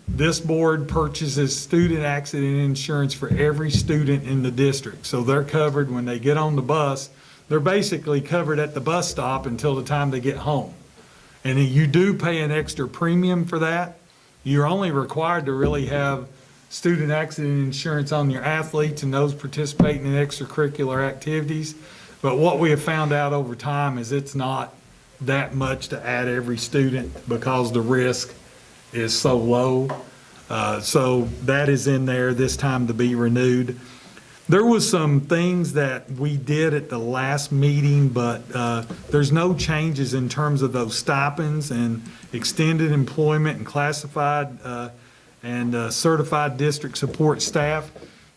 Speaker 4: this board purchases student accident insurance for every student in the district. So they're covered when they get on the bus. They're basically covered at the bus stop until the time they get home. And you do pay an extra premium for that. You're only required to really have student accident insurance on your athletes and those participating in extracurricular activities. But what we have found out over time is it's not that much to add every student because the risk is so low. So that is in there this time to be renewed. There was some things that we did at the last meeting, but there's no changes in terms of those stipends and extended employment and classified and certified district support staff.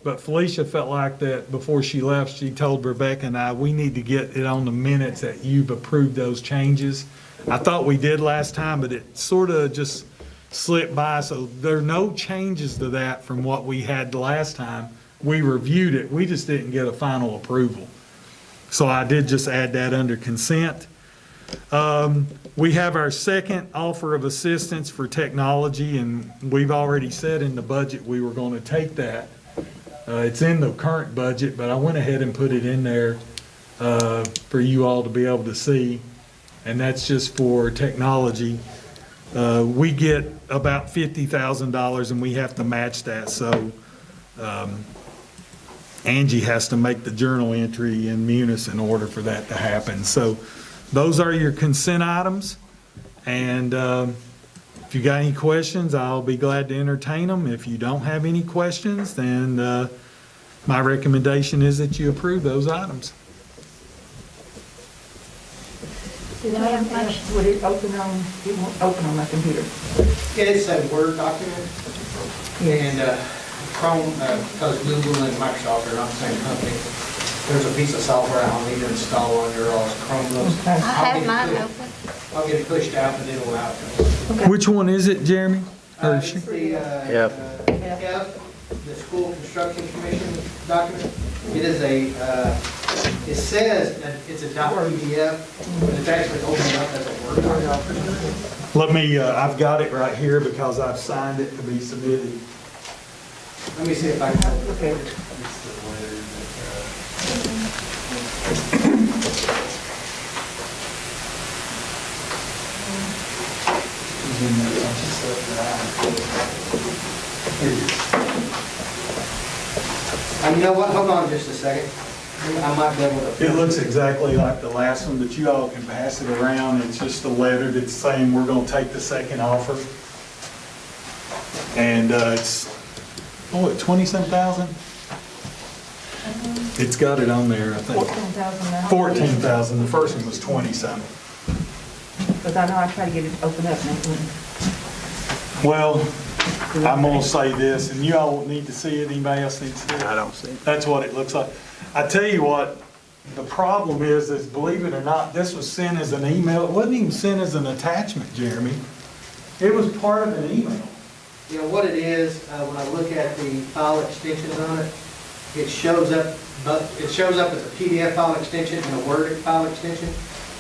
Speaker 4: But Felicia felt like that before she left, she told Rebecca and I, we need to get it on the minutes that you've approved those changes. I thought we did last time, but it sort of just slipped by, so there are no changes to that from what we had the last time. We reviewed it, we just didn't get a final approval. So I did just add that under consent. We have our second offer of assistance for technology, and we've already said in the budget we were going to take that. It's in the current budget, but I went ahead and put it in there for you all to be able to see, and that's just for technology. We get about $50,000 and we have to match that, so Angie has to make the journal entry in Munis in order for that to happen. So those are your consent items, and if you got any questions, I'll be glad to entertain them. If you don't have any questions, then my recommendation is that you approve those items.
Speaker 8: Would it open on, it won't open on my computer?
Speaker 9: It's a Word document, and Chrome, because Google and Microsoft are not the same company, there's a piece of software I'll need to install on your Chromebooks.
Speaker 2: I have mine open.
Speaker 9: I'll get it pushed out and it'll allow it.
Speaker 4: Which one is it, Jeremy? Or
Speaker 9: It's the,
Speaker 3: Yep.
Speaker 9: the School Construction Commission document. It is it says that it's a .pdf, but it's actually opened up as a Word document.
Speaker 4: Let me, I've got it right here because I've signed it to be submitted.
Speaker 9: Let me see if I can.
Speaker 8: Okay.
Speaker 9: You know what, hold on just a second. I might be able to.
Speaker 4: It looks exactly like the last one, but you all can pass it around. It's just a letter that's saying we're going to take the second offer. And it's, 20-some thousand? It's got it on there, I think.
Speaker 8: 14,000 now.
Speaker 4: 14,000, the first one was 20-some.
Speaker 8: Because I know I try to get it to open up and it wouldn't.
Speaker 4: Well, I'm going to say this, and you all won't need to see it, anybody else need to see it?
Speaker 3: I don't see it.
Speaker 4: That's what it looks like. I tell you what, the problem is believe it or not, this was sent as an email. It wasn't even sent as an attachment, Jeremy. It was part of an email.
Speaker 9: You know, what it is, when I look at the file extensions on it, it shows up as a PDF file extension and a Word file extension,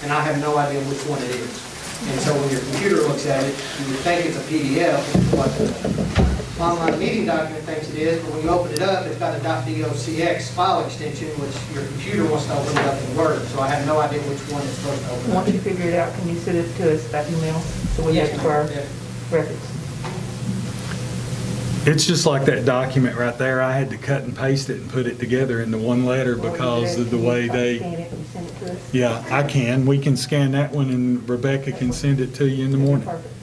Speaker 9: and I have no idea which one it is. And so when your computer looks at it, you would think it's a PDF, which is what the online meeting document thinks it is, but when you open it up, it's got a .docx file extension, which your computer wants to open it up in Word, so I have no idea which one it's supposed to open up.
Speaker 8: Once you figure it out, can you send it to us by email so we have
Speaker 9: Yes,
Speaker 8: it for our
Speaker 9: ma'am.
Speaker 8: records?
Speaker 4: It's just like that document right there. I had to cut and paste it and put it together into one letter because of the way they,
Speaker 8: Scan it and send it to us?
Speaker 4: yeah, I can. We can scan that one and Rebecca can send it to you in the morning.
Speaker 8: Perfect.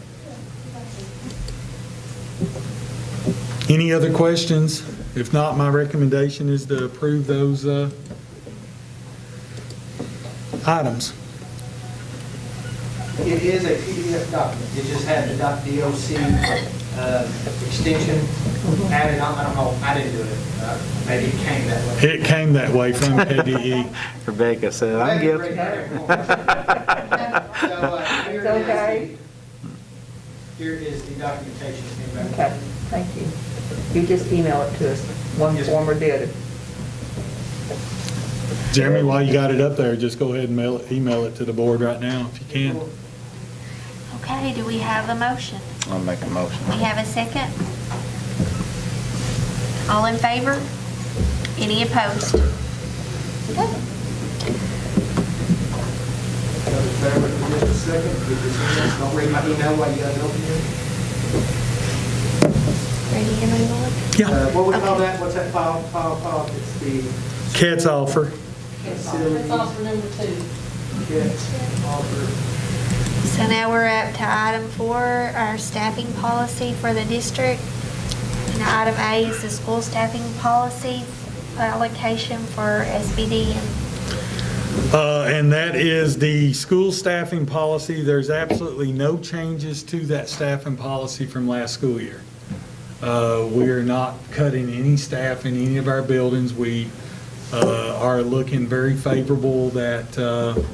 Speaker 4: Any other questions? If not, my recommendation is to approve those items.
Speaker 9: It is a PDF document, it just had the .doc extension added on, I don't know, I didn't do it, maybe it came that way.
Speaker 4: It came that way from KDE.
Speaker 3: Rebecca said, I'm guilty.
Speaker 8: It's okay.
Speaker 9: Here is the documentation.
Speaker 8: Okay, thank you. You just email it to us, one
Speaker 9: Yes,
Speaker 8: form or the other.
Speaker 4: Jeremy, while you got it up there, just go ahead and email it to the board right now if you can.
Speaker 2: Okay, do we have a motion?
Speaker 3: I'll make a motion.
Speaker 2: We have a second? All in favor? Any opposed? Okay.
Speaker 9: Bear with me just a second. Don't read my email while you got it open here.
Speaker 2: Ready to move on?
Speaker 4: Yeah,
Speaker 9: What we call
Speaker 2: Okay.
Speaker 9: that? What's that file? It's the
Speaker 4: Cat's offer.
Speaker 9: facility.
Speaker 7: It's offer number 2.
Speaker 9: Cat's offer.
Speaker 2: So now we're up to item 4, our staffing policy for the district. And item A is the school staffing policy allocation for SBD.
Speaker 4: And that is the school staffing policy. There's absolutely no changes to that staffing policy from last school year. We are not cutting any staff in any of our buildings. We are looking very favorable that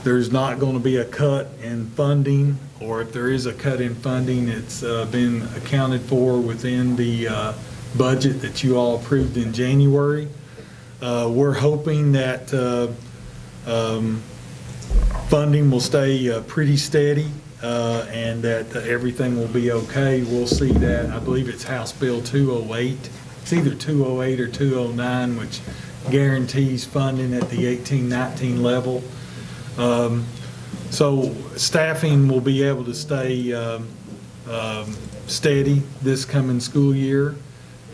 Speaker 4: there's not going to be a cut in funding, or if there is a cut in funding, it's been accounted for within the budget that you all approved in January. We're hoping that funding will stay pretty steady and that everything will be okay. We'll see that. I believe it's House Bill 208. It's either 208 or 209, which guarantees funding at the 18-19 level. So staffing will be able to stay steady this coming school year.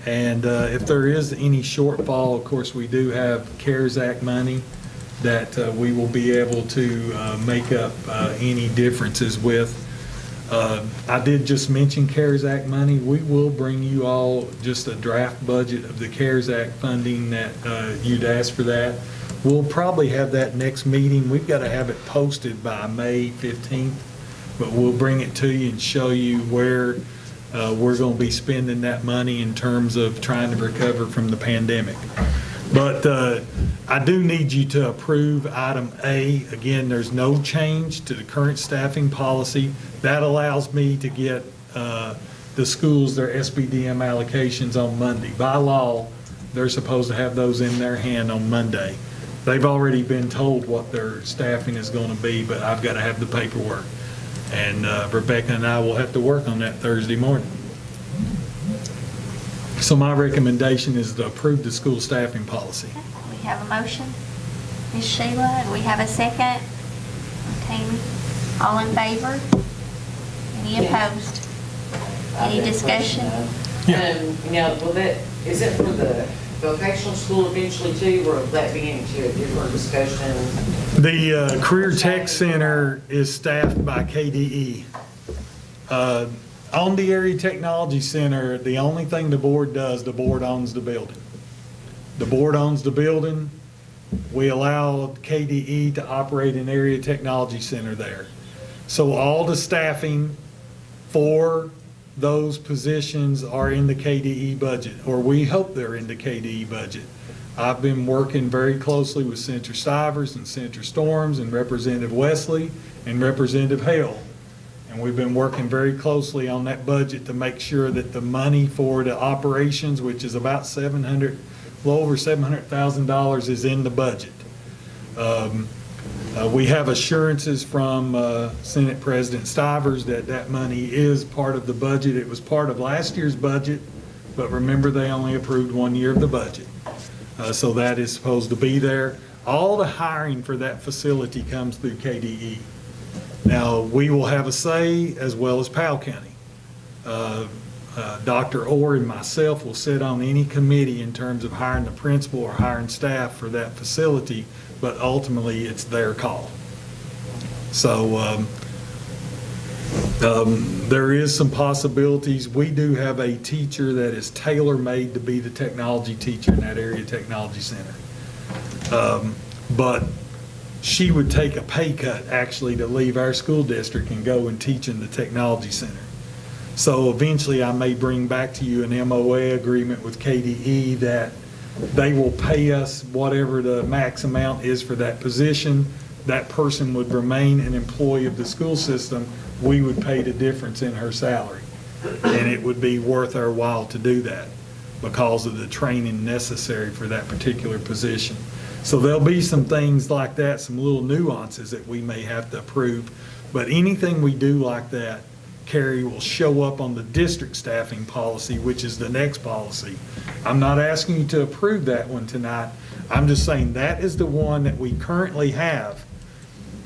Speaker 4: And if there is any shortfall, of course, we do have CARES Act money that we will be able to make up any differences with. I did just mention CARES Act money. We will bring you all just a draft budget of the CARES Act funding that you'd asked for that. We'll probably have that next meeting. We've got to have it posted by May 15th, but we'll bring it to you and show you where we're going to be spending that money in terms of trying to recover from the pandemic. But I do need you to approve item A. Again, there's no change to the current staffing policy. That allows me to get the schools their SBDM allocations on Monday. By law, they're supposed to have those in their hand on Monday. They've already been told what their staffing is going to be, but I've got to have the paperwork. And Rebecca and I will have to work on that Thursday morning. So my recommendation is to approve the school staffing policy.
Speaker 2: We have a motion. Ms. Sheila, and we have a second. Tammy, all in favor? Any opposed? Any discussion?
Speaker 7: Now, will that, is it for the vocational school eventually too, or will that be into a different discussion?
Speaker 4: The Career Tech Center is staffed by KDE. On the Area Technology Center, the only thing the board does, the board owns the building. The board owns the building. We allow KDE to operate an Area Technology Center there. So all the staffing for those positions are in the KDE budget, or we hope they're in the KDE budget. I've been working very closely with Senator Stivers and Senator Storms and Representative Wesley and Representative Hale. And we've been working very closely on that budget to make sure that the money for the operations, which is about a little over $700,000, is in the budget. We have assurances from Senate President Stivers that that money is part of the budget. It was part of last year's budget, but remember, they only approved 1 year of the budget. So that is supposed to be there. All the hiring for that facility comes through KDE. Now, we will have a say as well as Powell County. Dr. Orr and myself will sit on any committee in terms of hiring the principal or hiring staff for that facility, but ultimately it's their call. So there is some possibilities. We do have a teacher that is tailor-made to be the technology teacher in that Area Technology Center. But she would take a pay cut actually to leave our school district and go and teach in the technology center. So eventually I may bring back to you an MOA agreement with KDE that they will pay us whatever the max amount is for that position. That person would remain an employee of the school system. We would pay the difference in her salary. And it would be worth our while to do that because of the training necessary for that particular position. So there'll be some things like that, some little nuances that we may have to approve. But anything we do like that, Carrie, will show up on the district staffing policy, which is the next policy. I'm not asking you to approve that one tonight. I'm just saying that is the one that we currently have.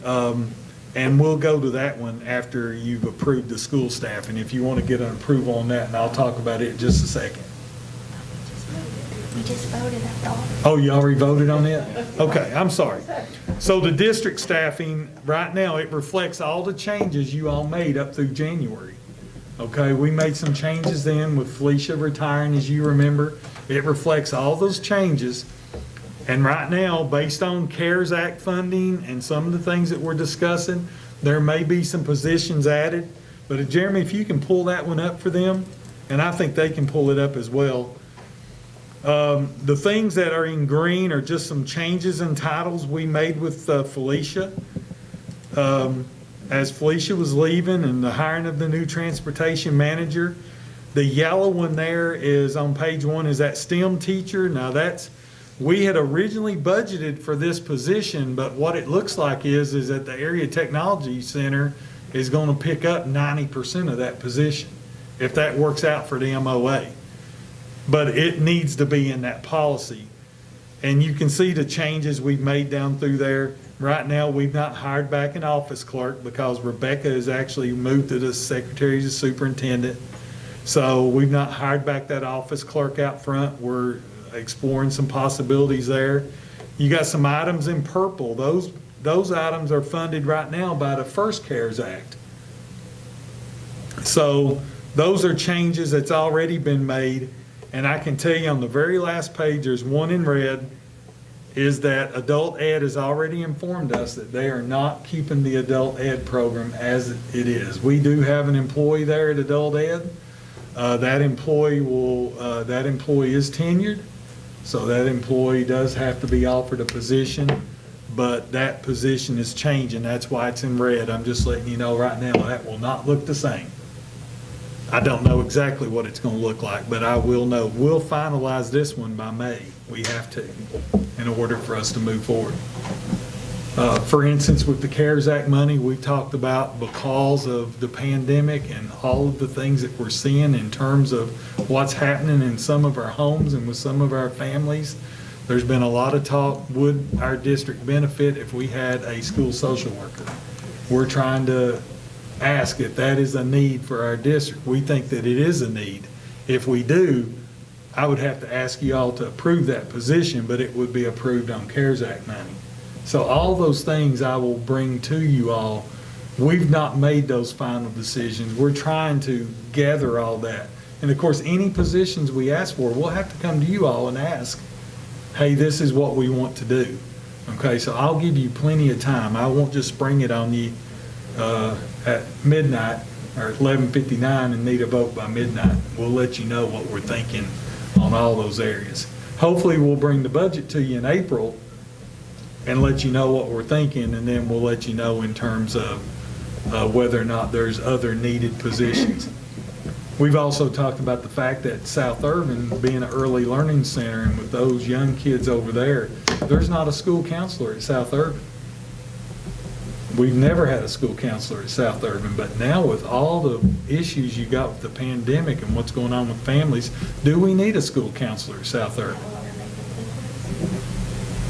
Speaker 4: And we'll go to that one after you've approved the school staffing, if you want to get an approval on that, and I'll talk about it in just a second.
Speaker 2: We just voted, I thought.
Speaker 4: Oh, you already voted on it? Okay, I'm sorry. So the district staffing, right now, it reflects all the changes you all made up through January. Okay, we made some changes then with Felicia retiring, as you remember. It reflects all those changes. And right now, based on CARES Act funding and some of the things that we're discussing, there may be some positions added. But Jeremy, if you can pull that one up for them, and I think they can pull it up as well. The things that are in green are just some changes in titles we made with Felicia. As Felicia was leaving and the hiring of the new transportation manager, the yellow one there is on page 1 is that STEM teacher. Now we had originally budgeted for this position, but what it looks like is that the Area Technology Center is going to pick up 90% of that position, if that works out for the MOA. But it needs to be in that policy. And you can see the changes we've made down through there. Right now, we've not hired back an office clerk because Rebecca has actually moved to the secretary as superintendent. So we've not hired back that office clerk out front. We're exploring some possibilities there. You got some items in purple. Those items are funded right now by the First CARES Act. So those are changes that's already been made. And I can tell you on the very last page, there's one in red, is that Adult Ed has already informed us that they are not keeping the Adult Ed program as it is. We do have an employee there at Adult Ed. That employee is tenured, so that employee does have to be offered a position, but that position is changing. That's why it's in red. I'm just letting you know right now that will not look the same. I don't know exactly what it's going to look like, but I will know. We'll finalize this one by May. We have to, in order for us to move forward. For instance, with the CARES Act money, we talked about because of the pandemic and all of the things that we're seeing in terms of what's happening in some of our homes and with some of our families. There's been a lot of talk, would our district benefit if we had a school social worker? We're trying to ask if that is a need for our district. We think that it is a need. If we do, I would have to ask you all to approve that position, but it would be approved on CARES Act money. So all those things I will bring to you all. We've not made those final decisions. We're trying to gather all that. And of course, any positions we ask for, we'll have to come to you all and ask, hey, this is what we want to do. Okay, so I'll give you plenty of time. I won't just spring it on you at midnight or 11:59 and need a vote by midnight. We'll let you know what we're thinking on all those areas. Hopefully we'll bring the budget to you in April and let you know what we're thinking, and then we'll let you know in terms of whether or not there's other needed positions. We've also talked about the fact that South Urban being an early learning center, and with those young kids over there, there's not a school counselor at South Urban. We've never had a school counselor at South Urban, but now with all the issues you got with the pandemic and what's going on with families, do we need a school counselor at South Urban?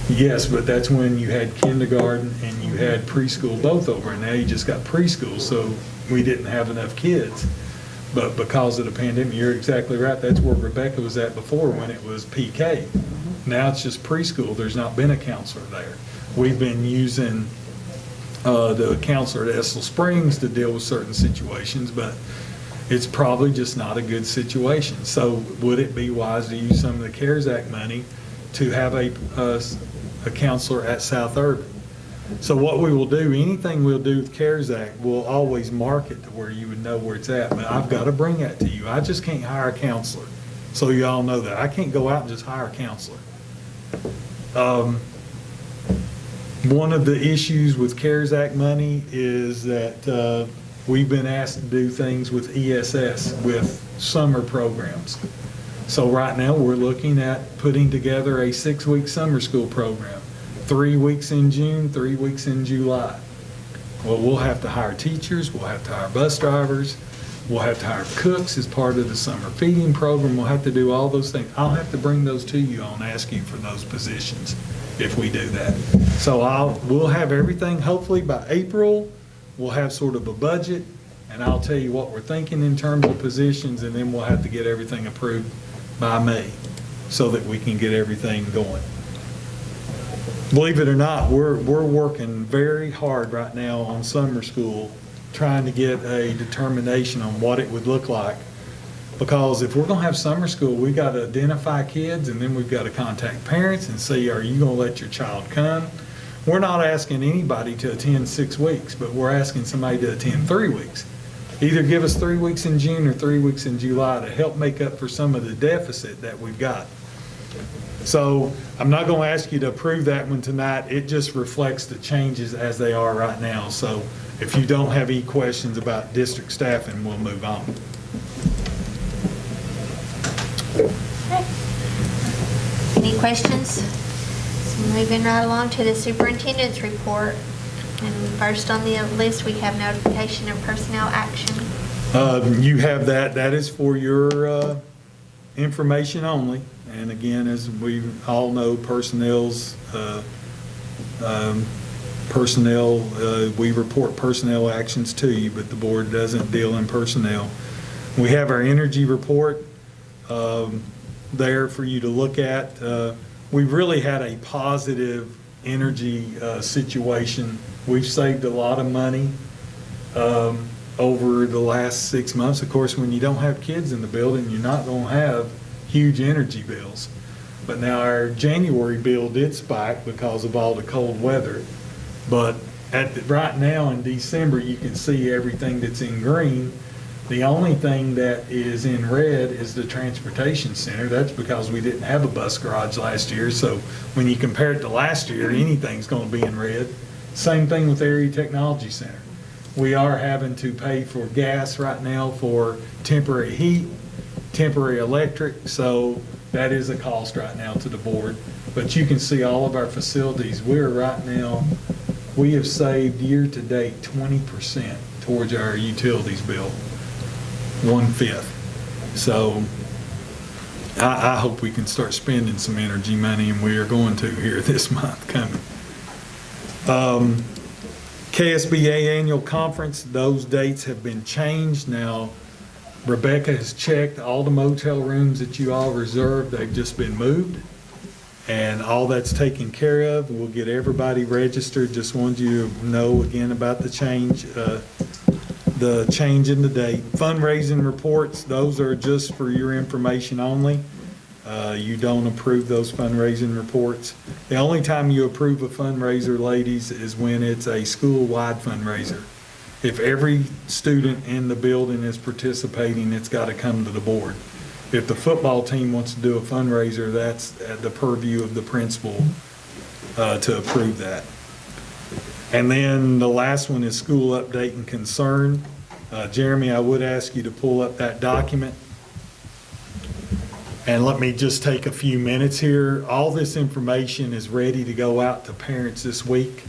Speaker 4: Yes, but that's when you had kindergarten and you had preschool both over, and now you just got preschool, so we didn't have enough kids. But because of the pandemic, you're exactly right, that's where Rebecca was at before when it was PK. Now it's just preschool, there's not been a counselor there. We've been using the counselor at Estill Springs to deal with certain situations, but it's probably just not a good situation. So would it be wise to use some of the CARES Act money to have a counselor at South Urban? So what we will do, anything we'll do with CARES Act, we'll always mark it to where you would know where it's at. But I've got to bring that to you. I just can't hire a counselor. So you all know that. I can't go out and just hire a counselor. One of the issues with CARES Act money is that we've been asked to do things with ESS, with summer programs. So right now, we're looking at putting together a 6-week summer school program, 3 weeks in June, 3 weeks in July. Well, we'll have to hire teachers, we'll have to hire bus drivers, we'll have to hire cooks as part of the summer feeding program, we'll have to do all those things. I'll have to bring those to you and ask you for those positions if we do that. So we'll have everything, hopefully by April, we'll have sort of a budget, and I'll tell you what we're thinking in terms of positions, and then we'll have to get everything approved by May so that we can get everything going. Believe it or not, we're working very hard right now on summer school, trying to get a determination on what it would look like. Because if we're going to have summer school, we got to identify kids, and then we've got to contact parents and see, are you going to let your child come? We're not asking anybody to attend 6 weeks, but we're asking somebody to attend 3 weeks. Either give us 3 weeks in June or 3 weeks in July to help make up for some of the deficit that we've got. So I'm not going to ask you to approve that one tonight. It just reflects the changes as they are right now. So if you don't have any questions about district staffing, we'll move on.
Speaker 2: Any questions? So moving right along to the superintendent's report. And first on the list, we have notification of personnel action.
Speaker 4: You have that. That is for your information only. And again, as we all know, we report personnel actions to you, but the board doesn't deal in personnel. We have our energy report there for you to look at. We really had a positive energy situation. We've saved a lot of money over the last 6 months. Of course, when you don't have kids in the building, you're not going to have huge energy bills. But now our January bill did spike because of all the cold weather. But right now in December, you can see everything that's in green. The only thing that is in red is the transportation center. That's because we didn't have a bus garage last year. So when you compare it to last year, anything's going to be in red. Same thing with Area Technology Center. We are having to pay for gas right now for temporary heat, temporary electric, so that is a cost right now to the board. But you can see all of our facilities, we have saved year-to-date 20% towards our utilities bill, 1/5. So I hope we can start spending some energy money, and we are going to here this month coming. KSBA Annual Conference, those dates have been changed. Now, Rebecca has checked all the motel rooms that you all reserved. They've just been moved, and all that's taken care of. We'll get everybody registered. Just wanted you to know again about the change in the date. Fundraising reports, those are just for your information only. You don't approve those fundraising reports. The only time you approve a fundraiser, ladies, is when it's a school-wide fundraiser. If every student in the building is participating, it's got to come to the board. If the football team wants to do a fundraiser, that's at the purview of the principal to approve that. And then the last one is school update and concern. Jeremy, I would ask you to pull up that document. And let me just take a few minutes here. All this information is ready to go out to parents this week.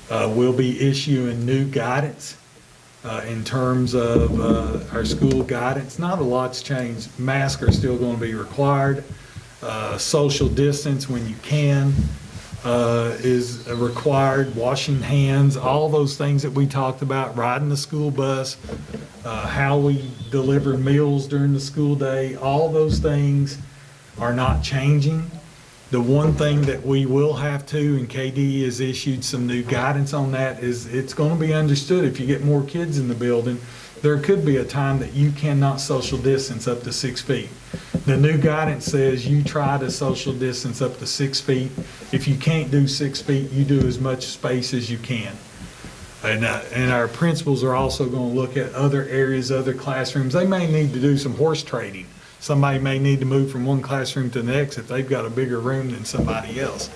Speaker 4: We'll be issuing new guidance in terms of our school guidance. Not a lot's changed. Masks are still going to be required. Social distance when you can is required. Washing hands, all those things that we talked about, riding the school bus, how we deliver meals during the school day, all those things are not changing. The one thing that we will have to, and KD has issued some new guidance on that, is it's going to be understood if you get more kids in the building, there could be a time that you cannot social distance up to 6 feet. The new guidance says you try to social distance up to 6 feet. If you can't do 6 feet, you do as much space as you can. And our principals are also going to look at other areas, other classrooms. They may need to do some horse trading. Somebody may need to move from one classroom to the next if they've got a bigger room than somebody else.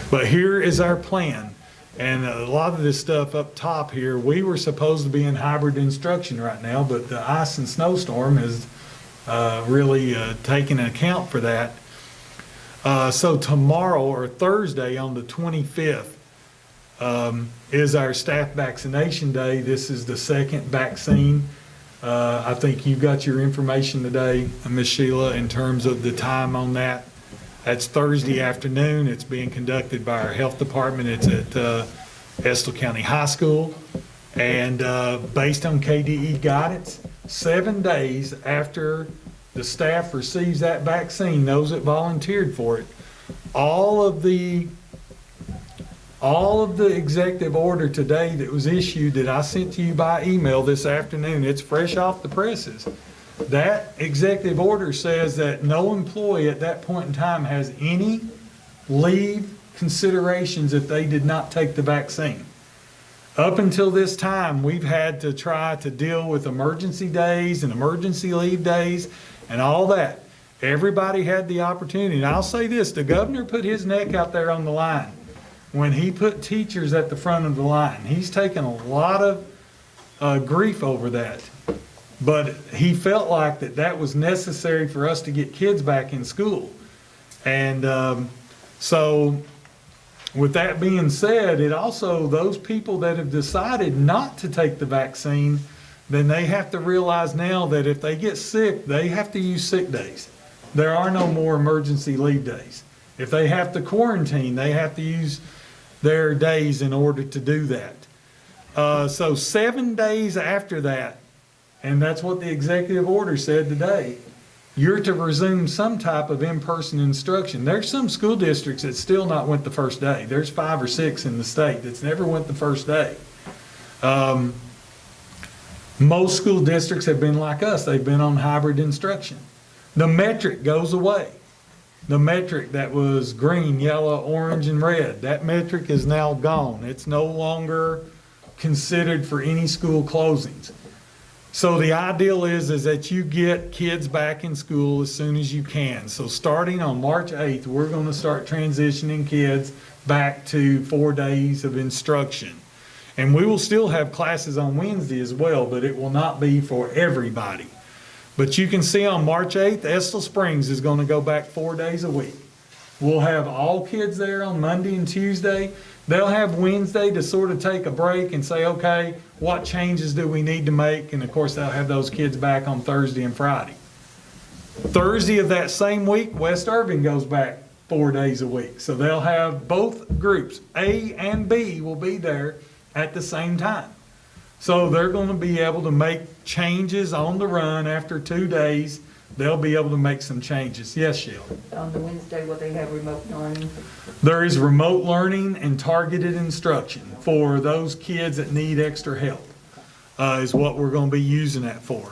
Speaker 4: But here is our plan. And a lot of this stuff up top here, we were supposed to be in hybrid instruction right now, but the ice and snowstorm has really taken account for that. So tomorrow or Thursday on the 25th is our staff vaccination day. This is the second vaccine. I think you got your information today, Ms. Sheila, in terms of the time on that. That's Thursday afternoon. It's being conducted by our health department. It's at Estill County High School. And based on KDE guidance, 7 days after the staff receives that vaccine, those that volunteered for it, all of the executive order today that was issued that I sent to you by email this afternoon, it's fresh off the presses. That executive order says that no employee at that point in time has any leave considerations if they did not take the vaccine. up until this time, we've had to try to deal with emergency days and emergency leave days and all that. Everybody had the opportunity. And I'll say this, the governor put his neck out there on the line when he put teachers at the front of the line. He's taken a lot of grief over that. But he felt like that was necessary for us to get kids back in school. And so with that being said, it also, those people that have decided not to take the vaccine, then they have to realize now that if they get sick, they have to use sick days. There are no more emergency leave days. If they have to quarantine, they have to use their days in order to do that. So 7 days after that, and that's what the executive order said today, you're to resume some type of in-person instruction. There's some school districts that still not went the first day. There's 5 or 6 in the state that's never went the first day. Most school districts have been like us. They've been on hybrid instruction. The metric goes away. The metric that was green, yellow, orange, and red, that metric is now gone. It's no longer considered for any school closings. So the ideal is that you get kids back in school as soon as you can. So starting on March 8th, we're going to start transitioning kids back to 4 days of instruction. And we will still have classes on Wednesday as well, but it will not be for everybody. But you can see on March 8th, Estill Springs is going to go back 4 days a week. We'll have all kids there on Monday and Tuesday. They'll have Wednesday to sort of take a break and say, okay, what changes do we need to make? And of course, they'll have those kids back on Thursday and Friday. Thursday of that same week, West Irving goes back 4 days a week. So they'll have both groups, A and B, will be there at the same time. So they're going to be able to make changes on the run after 2 days. They'll be able to make some changes. Yes, Shelley?
Speaker 8: On the Wednesday, will they have remote learning?
Speaker 4: There is remote learning and targeted instruction for those kids that need extra help, is what we're going to be using that for.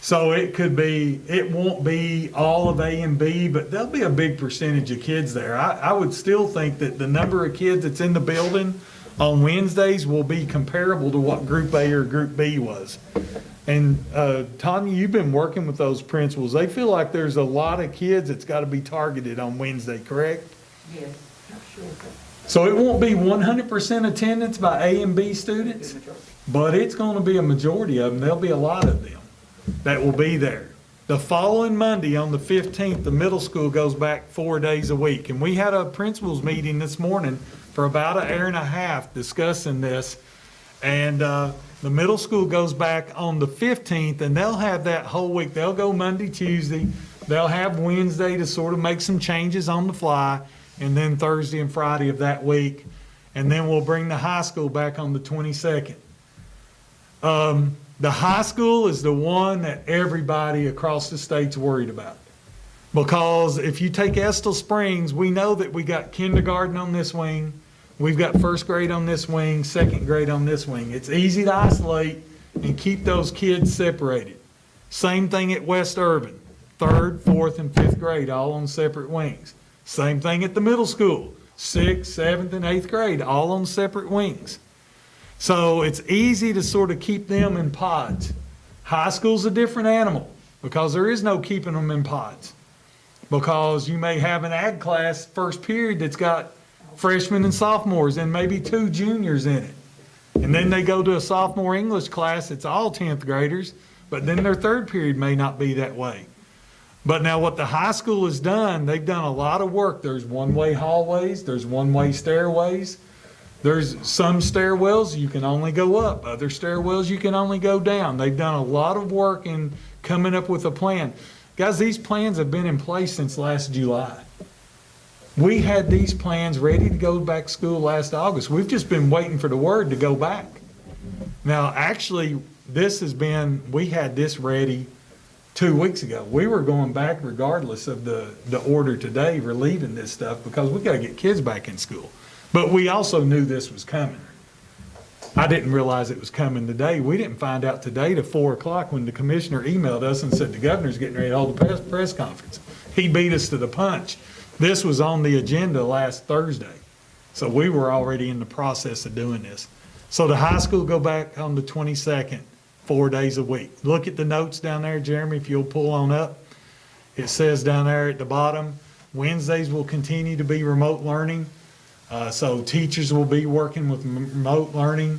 Speaker 4: So it won't be all of A and B, but there'll be a big percentage of kids there. I would still think that the number of kids that's in the building on Wednesdays will be comparable to what Group A or Group B was. And Tanya, you've been working with those principals. They feel like there's a lot of kids that's got to be targeted on Wednesday, correct?
Speaker 8: Yes, sure.
Speaker 4: So it won't be 100% attendance by A and B students, but it's going to be a majority of them. There'll be a lot of them that will be there. The following Monday on the 15th, the middle school goes back 4 days a week. And we had a principals meeting this morning for about an hour and a half discussing this. And the middle school goes back on the 15th, and they'll have that whole week. They'll go Monday, Tuesday. They'll have Wednesday to sort of make some changes on the fly, and then Thursday and Friday of that week. And then we'll bring the high school back on the 22nd. The high school is the one that everybody across the state's worried about. Because if you take Estill Springs, we know that we got kindergarten on this wing. We've got first grade on this wing, second grade on this wing. It's easy to isolate and keep those kids separated. Same thing at West Irving, 3rd, 4th, and 5th grade, all on separate wings. Same thing at the middle school, 6th, 7th, and 8th grade, all on separate wings. So it's easy to sort of keep them in pods. High school's a different animal because there is no keeping them in pods. Because you may have an ag class first period that's got freshmen and sophomores and maybe 2 juniors in it. And then they go to a sophomore English class, it's all 10th graders, but then their third period may not be that way. But now what the high school has done, they've done a lot of work. There's one-way hallways, there's one-way stairways. There's some stairwells you can only go up, other stairwells you can only go down. They've done a lot of work in coming up with a plan. Guys, these plans have been in place since last July. We had these plans ready to go back to school last August. We've just been waiting for the word to go back. Now, actually, we had this ready 2 weeks ago. We were going back regardless of the order today relieving this stuff because we got to get kids back in school. But we also knew this was coming. I didn't realize it was coming today. We didn't find out today at 4 o'clock when the commissioner emailed us and said the governor's getting ready to hold a press conference. He beat us to the punch. This was on the agenda last Thursday. So we were already in the process of doing this. So the high school go back on the 22nd, 4 days a week. Look at the notes down there, Jeremy, if you'll pull on up. It says down there at the bottom, Wednesdays will continue to be remote learning. So teachers will be working with remote learning.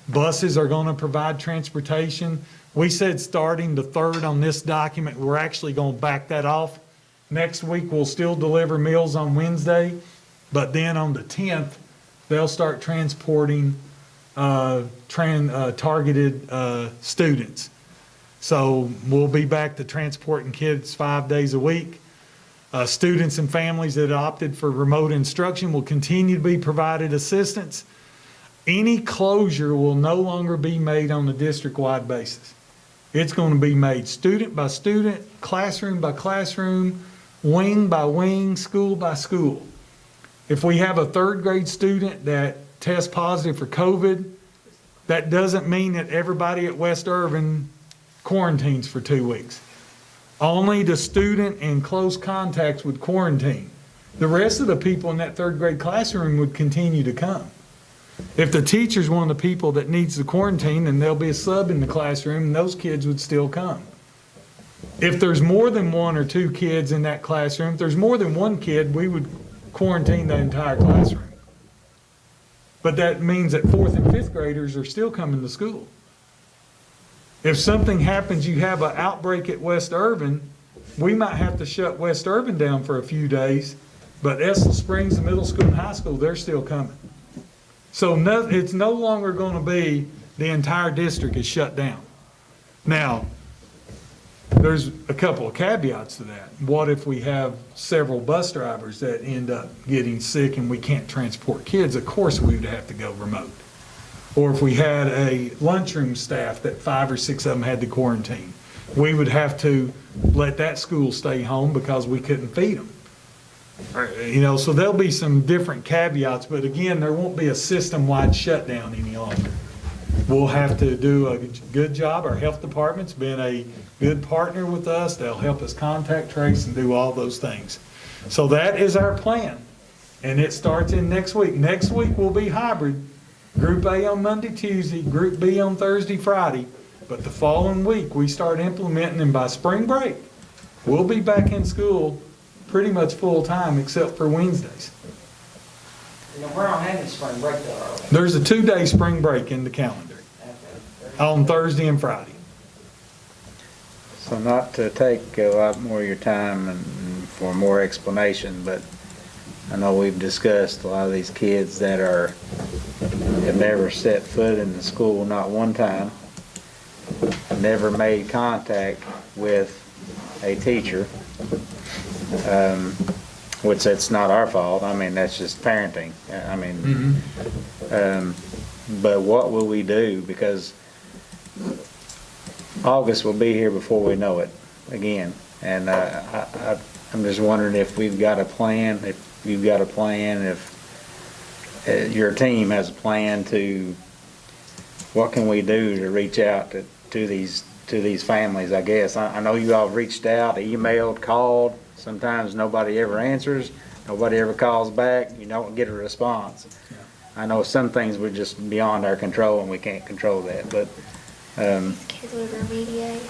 Speaker 4: Buses are going to provide transportation. We said starting the 3rd on this document, we're actually going to back that off. Next week, we'll still deliver meals on Wednesday, but then on the 10th, they'll start transporting targeted students. So we'll be back to transporting kids 5 days a week. Students and families that opted for remote instruction will continue to be provided assistance. Any closure will no longer be made on a district-wide basis. It's going to be made student by student, classroom by classroom, wing by wing, school by school. If we have a 3rd grade student that tests positive for COVID, that doesn't mean that everybody at West Irvin quarantines for 2 weeks. Only the student in close contacts would quarantine. The rest of the people in that 3rd grade classroom would continue to come. If the teacher's one of the people that needs to quarantine, then there'll be a sub in the classroom and those kids would still come. If there's more than 1 or 2 kids in that classroom, if there's more than 1 kid, we would quarantine the entire classroom. But that means that 4th and 5th graders are still coming to school. If something happens, you have an outbreak at West Irvin, we might have to shut West Irvin down for a few days, but Estill Springs, the middle school and high school, they're still coming. So it's no longer going to be the entire district is shut down. Now, there's a couple of caveats to that. What if we have several bus drivers that end up getting sick and we can't transport kids? Of course, we would have to go remote. Or if we had a lunchroom staff that 5 or 6 of them had to quarantine, we would have to let that school stay home because we couldn't feed them. You know, so there'll be some different caveats, but again, there won't be a system-wide shutdown any longer. We'll have to do a good job. Our health department's been a good partner with us. They'll help us contact trace and do all those things. So that is our plan, and it starts in next week. Next week will be hybrid. Group A on Monday, Tuesday, Group B on Thursday, Friday, but the following week we start implementing, and by spring break, we'll be back in school pretty much full time except for Wednesdays.
Speaker 7: You know, we're not having spring break though, are we?
Speaker 4: There's a 2-day spring break in the calendar on Thursday and Friday.
Speaker 3: So not to take a lot more of your time and for more explanation, but I know we've discussed a lot of these kids that have never set foot in the school, not one time, never made contact with a teacher, which that's not our fault. I mean, that's just parenting. I mean, but what will we do? Because August will be here before we know it again. And I'm just wondering if we've got a plan, if you've got a plan, if your team has a plan to, what can we do to reach out to these families, I guess. I know you all reached out, emailed, called. Sometimes nobody ever answers. Nobody ever calls back. You don't get a response. I know some things were just beyond our control and we can't control that, but
Speaker 2: Kids would remediate.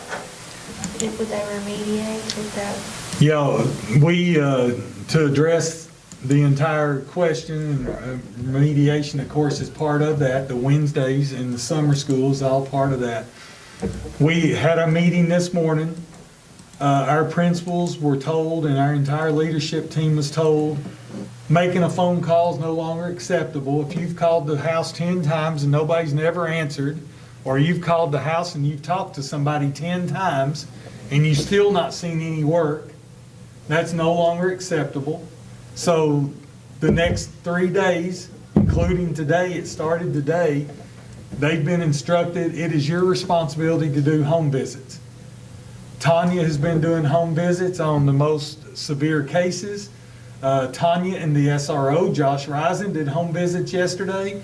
Speaker 2: Would they remediate with that?
Speaker 4: Yeah, we, to address the entire question, remediation, of course, is part of that. The Wednesdays in the summer school is all part of that. We had a meeting this morning. Our principals were told, and our entire leadership team was told, making a phone call is no longer acceptable. If you've called the house 10 times and nobody's never answered, or you've called the house and you've talked to somebody 10 times and you've still not seen any work, that's no longer acceptable. So the next 3 days, including today, it started today, they've been instructed it is your responsibility to do home visits. Tanya has been doing home visits on the most severe cases. Tanya and the SRO, Josh Risen, did home visits yesterday.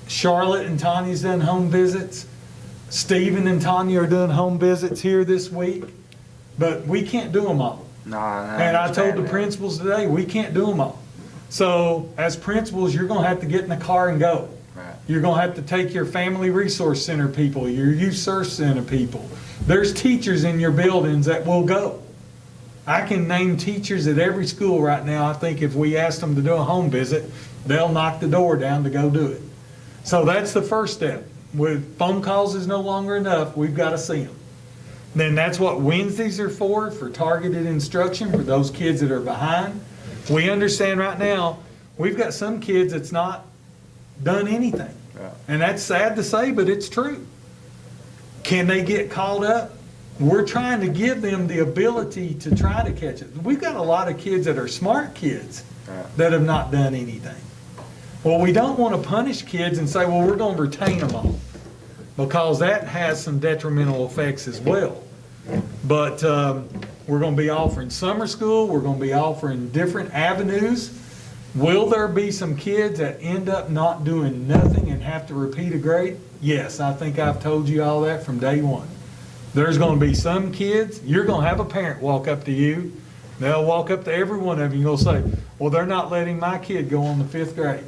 Speaker 4: Charlotte and Tanya's done home visits. Stephen and Tanya are doing home visits here this week. But we can't do them all.
Speaker 3: no,
Speaker 4: And I told the principals today, we can't do them all. So as principals, you're going to have to get in the car and go.
Speaker 3: Right.
Speaker 4: You're gonna have to take your family resource center people, your youth search center people. There's teachers in your buildings that will go. I can name teachers at every school right now. I think if we asked them to do a home visit, they'll knock the door down to go do it. So that's the first step. With phone calls is no longer enough, we've got to see them. Then that's what Wednesdays are for targeted instruction for those kids that are behind. We understand right now, we've got some kids that's not done anything. And that's sad to say, but it's true. Can they get caught up? We're trying to give them the ability to try to catch it. We've got a lot of kids that are smart kids that have not done anything. Well, we don't want to punish kids and say, well, we're going to retain them all, because that has some detrimental effects as well. But we're going to be offering summer school. We're going to be offering different avenues. Will there be some kids that end up not doing nothing and have to repeat a grade? Yes, I think I've told you all that from day one. There's going to be some kids, you're going to have a parent walk up to you. They'll walk up to every one of you and you'll say, well, they're not letting my kid go on the 5th grade.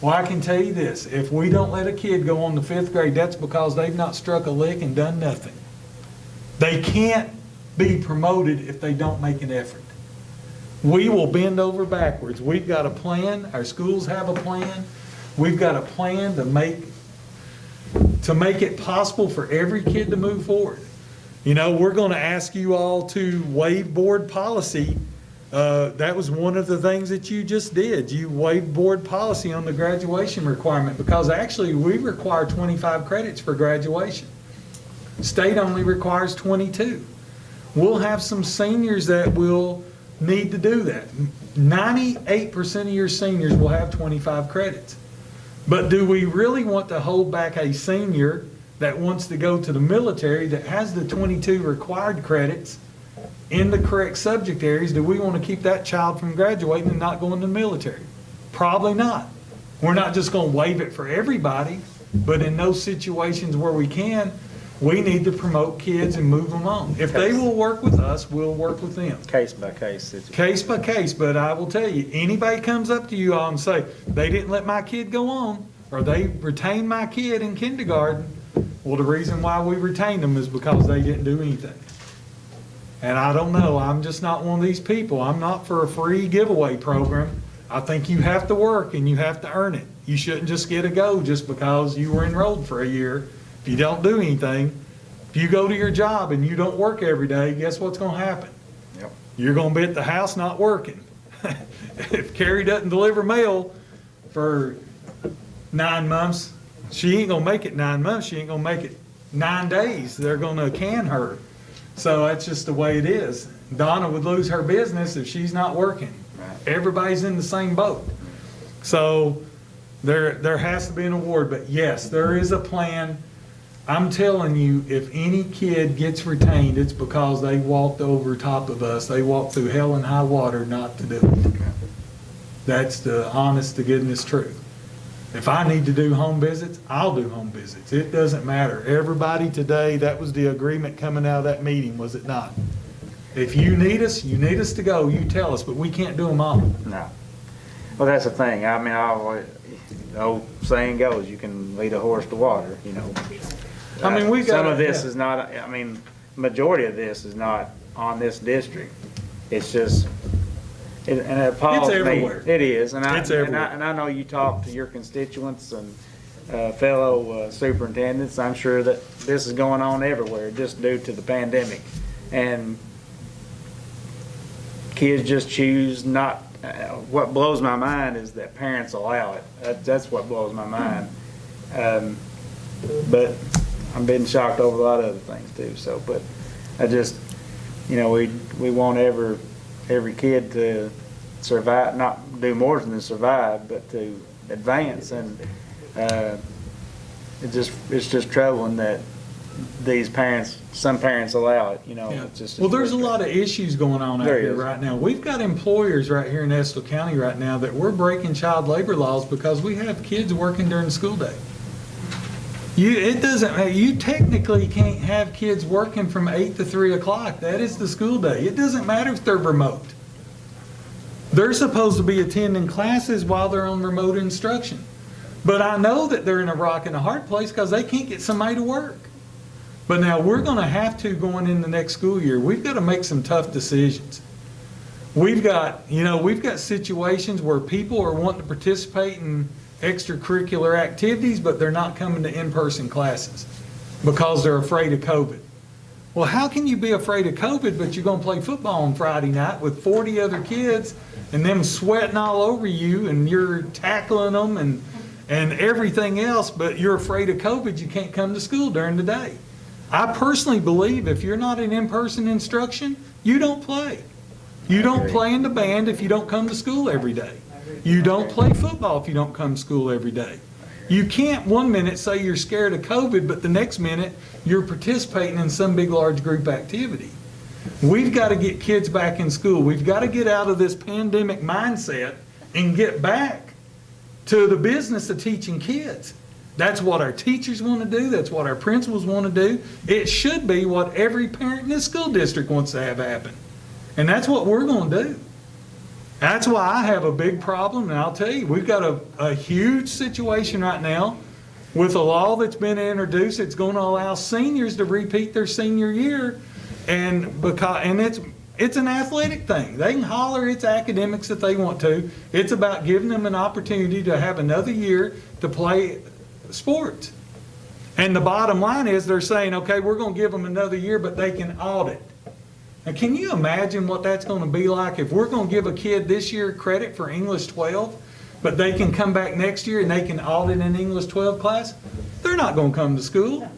Speaker 4: Well, I can tell you this, if we don't let a kid go on the 5th grade, that's because they've not struck a lick and done nothing. They can't be promoted if they don't make an effort. We will bend over backwards. We've got a plan. Our schools have a plan. We've got a plan to make it possible for every kid to move forward. You know, we're going to ask you all to waive board policy. That was one of the things that you just did. You waived board policy on the graduation requirement, because actually we require 25 credits for graduation. State only requires 22. We'll have some seniors that will need to do that. 98% of your seniors will have 25 credits. But do we really want to hold back a senior that wants to go to the military that has the 22 required credits in the correct subject areas? Do we want to keep that child from graduating and not going to the military? Probably not. We're not just going to waive it for everybody, but in those situations where we can, we need to promote kids and move them on. If they will work with us, we'll work with them.
Speaker 3: Case by case situation.
Speaker 4: Case by case, but I will tell you, anybody comes up to you all and say, they didn't let my kid go on, or they retained my kid in kindergarten, well, the reason why we retained them is because they didn't do anything. And I don't know, I'm just not one of these people. I'm not for a free giveaway program. I think you have to work and you have to earn it. You shouldn't just get a go just because you were enrolled for a year. If you don't do anything, if you go to your job and you don't work every day, guess what's going to happen?
Speaker 3: Yep.
Speaker 4: You're going to be at the house not working. If Carrie doesn't deliver mail for 9 months, she ain't going to make it 9 months. She ain't going to make it 9 days. They're going to can her. So that's just the way it is. Donna would lose her business if she's not working.
Speaker 3: Right.
Speaker 4: Everybody's in the same boat. So there has to be an award. But yes, there is a plan. I'm telling you, if any kid gets retained, it's because they walked over top of us. They walked through hell and high water not to do it. That's the honest to goodness truth. If I need to do home visits, I'll do home visits. It doesn't matter. Everybody today, that was the agreement coming out of that meeting, was it not? If you need us to go, you tell us, but we can't do them all.
Speaker 3: No. Well, that's the thing. I mean, the old saying goes, you can lead a horse to water, you know.
Speaker 4: I mean, we got
Speaker 3: some of this is not, I mean, majority of this is not on this district. It's just, and it appalls me.
Speaker 4: It's everywhere.
Speaker 3: It is.
Speaker 4: It's everywhere.
Speaker 3: And I know you talk to your constituents and fellow superintendents. I'm sure that this is going on everywhere just due to the pandemic. And kids just choose not, what blows my mind is that parents allow it. That's what blows my mind. But I'm being shocked over a lot of other things too. So, but I just, you know, we want every kid to survive, not do more than survive, but to advance. And it's just troubling that these parents, some parents allow it. You know,
Speaker 4: Yeah.
Speaker 3: it's just
Speaker 4: Well, there's a lot of issues going on out
Speaker 3: There
Speaker 4: here
Speaker 3: is.
Speaker 4: right now. We've got employers right here in Estill County right now that we're breaking child labor laws because we have kids working during the school day. You technically can't have kids working from 8 to 3 o'clock. That is the school day. It doesn't matter if they're remote. They're supposed to be attending classes while they're on remote instruction. But I know that they're in a rock and a hard place because they can't get somebody to work. But now we're going to have to, going in the next school year, we've got to make some tough decisions. We've got situations where people are wanting to participate in extracurricular activities, but they're not coming to in-person classes because they're afraid of COVID. Well, how can you be afraid of COVID, but you're going to play football on Friday night with 40 other kids and them sweating all over you and you're tackling them and everything else, but you're afraid of COVID, you can't come to school during the day. I personally believe if you're not in in-person instruction, you don't play. You don't play in the band if you don't come to school every day. You don't play football if you don't come to school every day. You can't one minute say you're scared of COVID, but the next minute you're participating in some big, large group activity. We've got to get kids back in school. We've got to get out of this pandemic mindset and get back to the business of teaching kids. That's what our teachers want to do. That's what our principals want to do. It should be what every parent in this school district wants to have happen. And that's what we're going to do. That's why I have a big problem, and I'll tell you, we've got a huge situation right now with a law that's been introduced. It's going to allow seniors to repeat their senior year, and it's an athletic thing. They can holler it's academics if they want to. It's about giving them an opportunity to have another year to play sports. And the bottom line is they're saying, okay, we're going to give them another year, but they can audit. Now, can you imagine what that's going to be like if we're going to give a kid this year credit for English 12, but they can come back next year and they can audit an English 12 class? They're not going to come to school.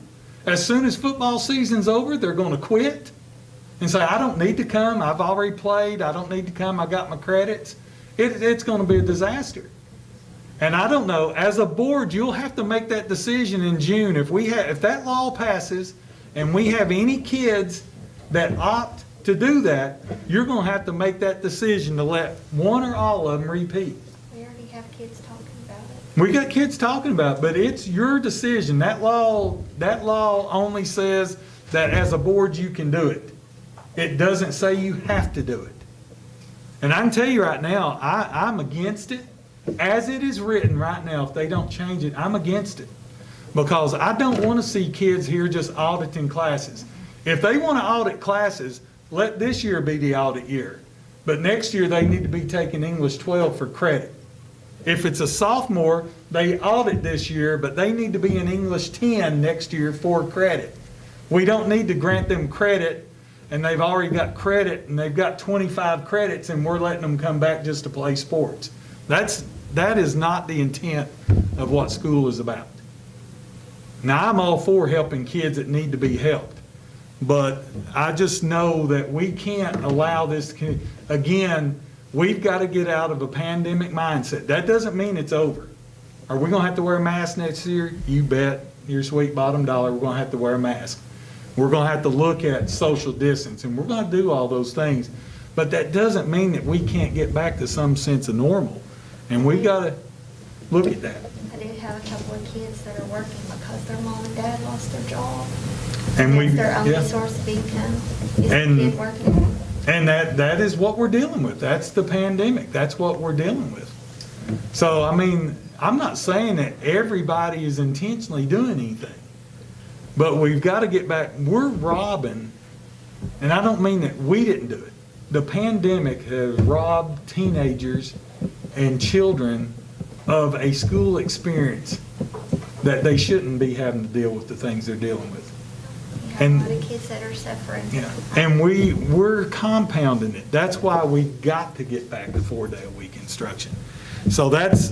Speaker 4: As soon as football season's over, they're going to quit and say, I don't need to come. I've already played. I don't need to come. I got my credits. It's going to be a disaster. And I don't know, as a board, you'll have to make that decision in June. If that law passes and we have any kids that opt to do that, you're going to have to make that decision to let one or all of them repeat.
Speaker 2: We already have kids talking about it.
Speaker 4: We got kids talking about it, but it's your decision. That law only says that as a board you can do it. It doesn't say you have to do it. And I can tell you right now, I'm against it. As it is written right now, if they don't change it, I'm against it. Because I don't want to see kids here just auditing classes. If they want to audit classes, let this year be the audit year. But next year they need to be taking English 12 for credit. If it's a sophomore, they audit this year, but they need to be in English 10 next year for credit. We don't need to grant them credit and they've already got credit and they've got 25 credits and we're letting them come back just to play sports. That is not the intent of what school is about. Now, I'm all for helping kids that need to be helped, but I just know that we can't allow this. Again, we've got to get out of a pandemic mindset. That doesn't mean it's over. Are we going to have to wear a mask next year? You bet your sweet bottom dollar we're going to have to wear a mask. We're going to have to look at social distance, and we're going to do all those things. But that doesn't mean that we can't get back to some sense of normal. And we've got to look at that.
Speaker 2: I do have a couple of kids that are working because their mom and dad lost their job.
Speaker 4: And
Speaker 2: That's their only source of income is the kid working.
Speaker 4: And that is what we're dealing with. That's the pandemic. That's what we're dealing with. So, I mean, I'm not saying that everybody is intentionally doing anything, but we've got to get back. We're robbing, and I don't mean that we didn't do it. The pandemic has robbed teenagers and children of a school experience that they shouldn't be having to deal with the things they're dealing with.
Speaker 2: We have a lot of kids that are suffering.
Speaker 4: Yeah, and we're compounding it. That's why we got to get back to 4-day-a-week instruction. So that's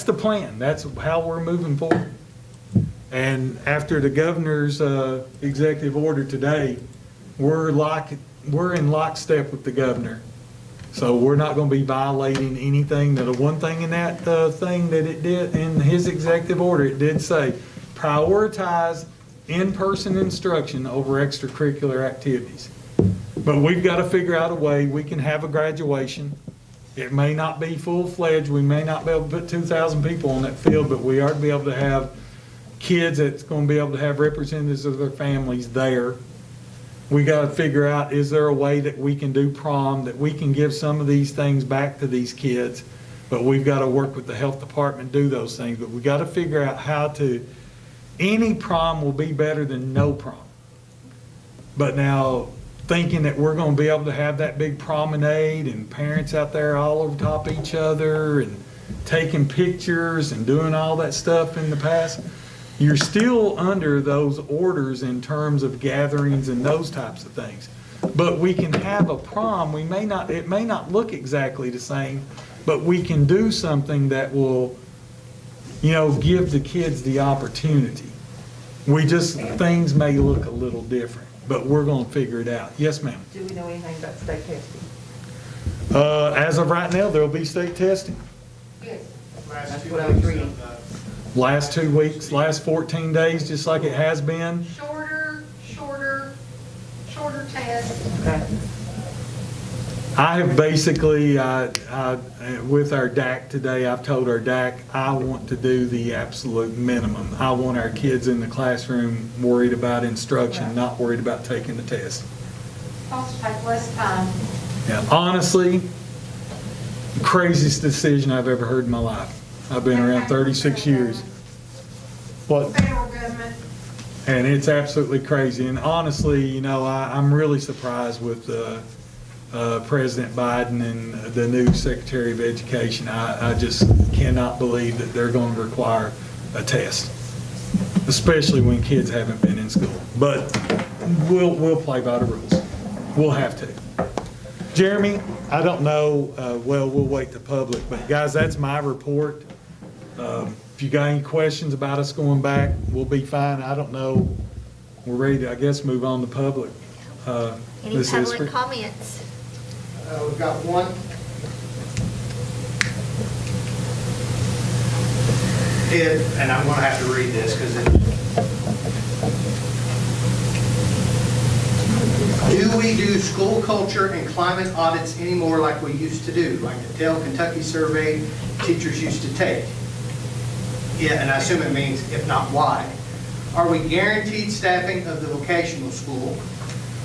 Speaker 4: the plan. That's how we're moving forward. And after the governor's executive order today, we're in lockstep with the governor. So we're not going to be violating anything. The one thing in that thing that it did in his executive order, it did say prioritize in-person instruction over extracurricular activities. But we've got to figure out a way we can have a graduation. It may not be full-fledged. We may not be able to put 2,000 people on that field, but we are to be able to have kids that's going to be able to have representatives of their families there. We got to figure out, is there a way that we can do prom, that we can give some of these things back to these kids? but we've got to work with the health department, do those things. But we got to figure out how to, any prom will be better than no prom. But now, thinking that we're going to be able to have that big promenade and parents out there all over top of each other and taking pictures and doing all that stuff in the past, you're still under those orders in terms of gatherings and those types of things. But we can have a prom, it may not look exactly the same, but we can do something that will, give the kids the opportunity. Things may look a little different, but we're gonna figure it out. Yes, ma'am.
Speaker 8: Do we know anything about state testing?
Speaker 4: As of right now, there'll be state testing.
Speaker 8: That's what I was reading.
Speaker 4: Last 2 weeks, last 14 days, just like it has been.
Speaker 2: Shorter test.
Speaker 8: Okay.
Speaker 4: I have basically, with our DAC today, I've told our DAC, I want to do the absolute minimum. I want our kids in the classroom worried about instruction, not worried about taking the test.
Speaker 2: Supposed to take less time.
Speaker 4: Yeah, honestly, the craziest decision I've ever heard in my life. I've been around 36 years. What?
Speaker 2: Federal government.
Speaker 4: And it's absolutely crazy. And honestly, I'm really surprised with President Biden and the new Secretary of Education. I just cannot believe that they're going to require a test, especially when kids haven't been in school. But we'll play by the rules. We'll have to. Jeremy, I don't know, we'll wait to public, but guys, that's my report. If you got any questions about us going back, we'll be fine. I don't know. We're ready to, I guess, move on to public.
Speaker 2: Any
Speaker 4: Ms.
Speaker 2: public
Speaker 4: Isford?
Speaker 2: comments?
Speaker 9: We've got one. And I'm going to have to read this because do we do school culture and climate audits anymore like we used to do, like the Tell Kentucky survey teachers used to take? Yeah, and I assume it means, if not, why? Are we guaranteed staffing of the vocational school?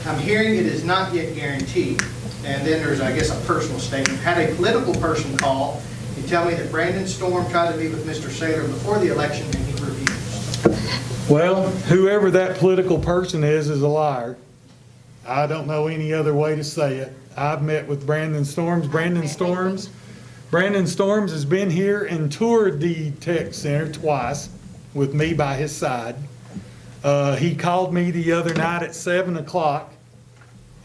Speaker 9: I'm hearing it is not yet guaranteed. And then there's, I guess, a personal statement. Had a political person call and tell me that Brandon Storm tried to meet with Mr. Saylor before the election and he refused.
Speaker 4: Well, whoever that political person is a liar. I don't know any other way to say it. I've met with Brandon Storms. Brandon Storms has been here and toured the tech center twice with me by his side. He called me the other night at 7 o'clock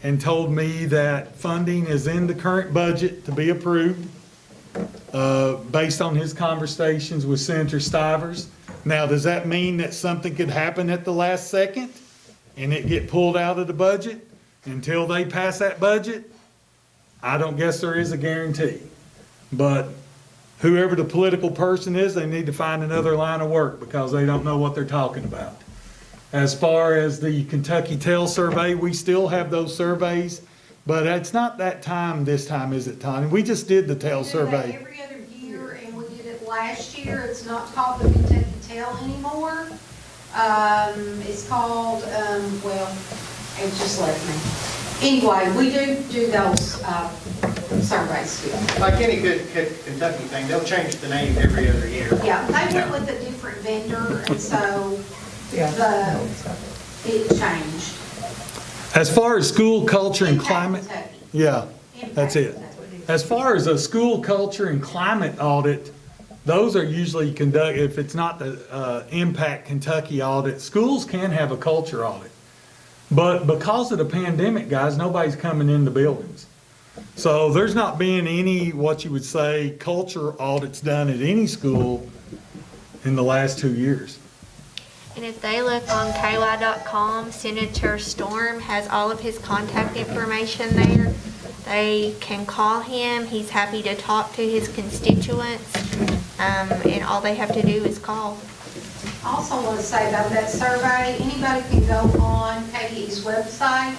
Speaker 4: and told me that funding is in the current budget to be approved based on his conversations with Senator Stivers. Now, does that mean that something could happen at the last second and it get pulled out of the budget until they pass that budget? I don't guess there is a guarantee. But whoever the political person is, they need to find another line of work because they don't know what they're talking about. As far as the Kentucky Tell survey, we still have those surveys, but it's not that time this time, is it, Tanya? We just did the Tell
Speaker 10: We do that
Speaker 4: survey.
Speaker 10: every other year, and we did it last year. It's not called the Kentucky Tell anymore. It's called, it just left me. Anyway, we do those surveys still.
Speaker 9: Like any good Kentucky thing, they'll change the name every other year.
Speaker 10: Yeah, they went with a different vendor, and so
Speaker 8: Yeah.
Speaker 10: it changed.
Speaker 4: As far as school culture and
Speaker 10: Impact
Speaker 4: climate,
Speaker 10: Kentucky.
Speaker 4: yeah, that's it.
Speaker 10: Impact Kentucky.
Speaker 4: As far as a school culture and climate audit, those are usually conducted, if it's not the Impact Kentucky audit, schools can have a culture audit. But because of the pandemic, guys, nobody's coming in the buildings. So there's not been any, what you would say, culture audits done at any school in the last 2 years.
Speaker 2: And if they look on KY.com, Senator Storm has all of his contact information there. They can call him. He's happy to talk to his constituents. And all they have to do is call.
Speaker 10: Also want to say about that survey, anybody can go on KDE's website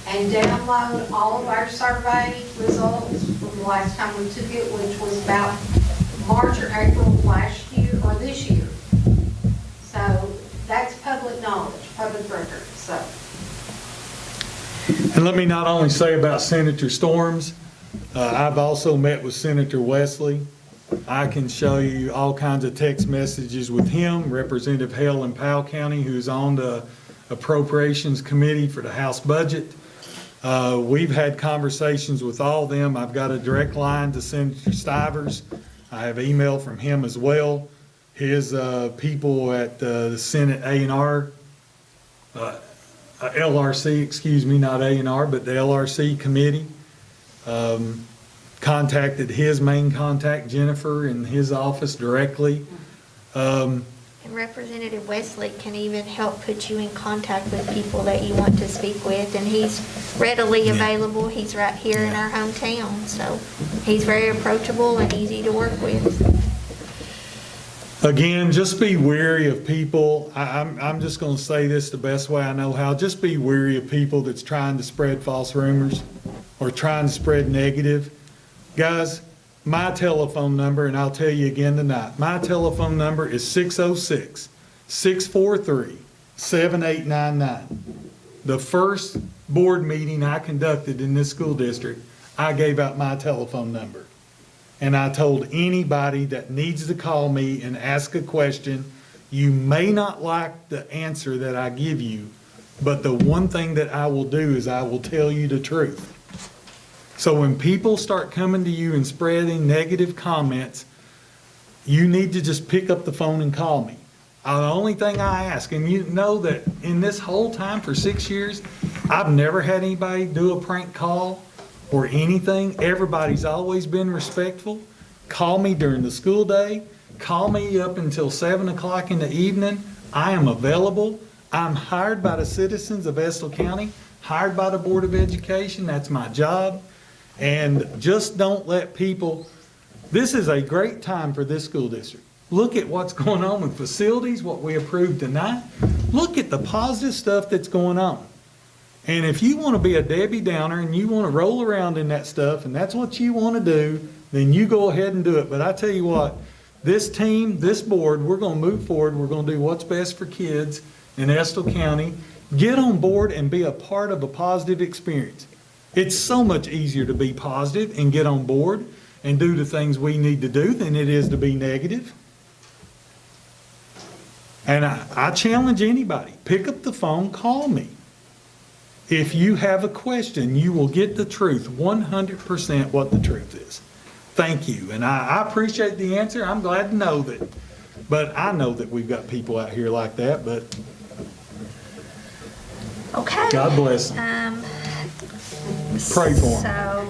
Speaker 10: and download all of our survey results from the last time we took it, which was about March or April of last year or this year. So that's public knowledge, public record, so.
Speaker 4: And let me not only say about Senator Storms, I've also met with Senator Wesley I can show you all kinds of text messages with him, Representative Hale in Powell County, who's on the Appropriations Committee for the House budget. We've had conversations with all of them. I've got a direct line to Senator Stivers. I have email from him as well. His people at the Senate A&R, LRC, excuse me, not A&R, but the LRC committee, contacted his main contact, Jennifer, in his office directly.
Speaker 2: And Representative Wesley can even help put you in contact with people that you want to speak with, and he's readily available. He's right here in our hometown, so he's very approachable and easy to work with.
Speaker 4: Again, just be wary of people. I'm just going to say this the best way I know how. Just be wary of people that's trying to spread false rumors or trying to spread negative. Guys, my telephone number, and I'll tell you again tonight, my telephone number is 606-643-7899. The first board meeting I conducted in this school district, I gave out my telephone number. And I told anybody that needs to call me and ask a question, you may not like the answer that I give you, but the one thing that I will do is I will tell you the truth. So when people start coming to you and spreading negative comments, you need to just pick up the phone and call me. The only thing I ask, and you know that in this whole time for 6 years, I've never had anybody do a prank call or anything. Everybody's always been respectful. Call me during the school day. Call me up until 7 o'clock in the evening. I am available. I'm hired by the citizens of Estill County, hired by the Board of Education. That's my job. And just don't let people, this is a great time for this school district. Look at what's going on with facilities, what we approved tonight. Look at the positive stuff that's going on. And if you want to be a Debbie Downer and you want to roll around in that stuff and that's what you want to do, then you go ahead and do it. But I tell you what, this team, this board, we're going to move forward. We're going to do what's best for kids in Estill County. Get on board and be a part of a positive experience. It's so much easier to be positive and get on board and do the things we need to do than it is to be negative. And I challenge anybody, pick up the phone, call me. If you have a question, you will get the truth, 100% what the truth is. Thank you. And I appreciate the answer. I'm glad to know that. But I know that we've got people out here like that, but
Speaker 2: Okay.
Speaker 4: God bless them. Pray for them.
Speaker 2: So,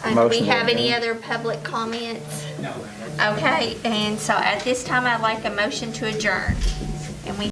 Speaker 2: do we
Speaker 3: Motion to
Speaker 2: have any
Speaker 3: adjourn.
Speaker 2: other public comments?
Speaker 9: No.
Speaker 2: Okay, and so at this time, I'd like a motion to adjourn.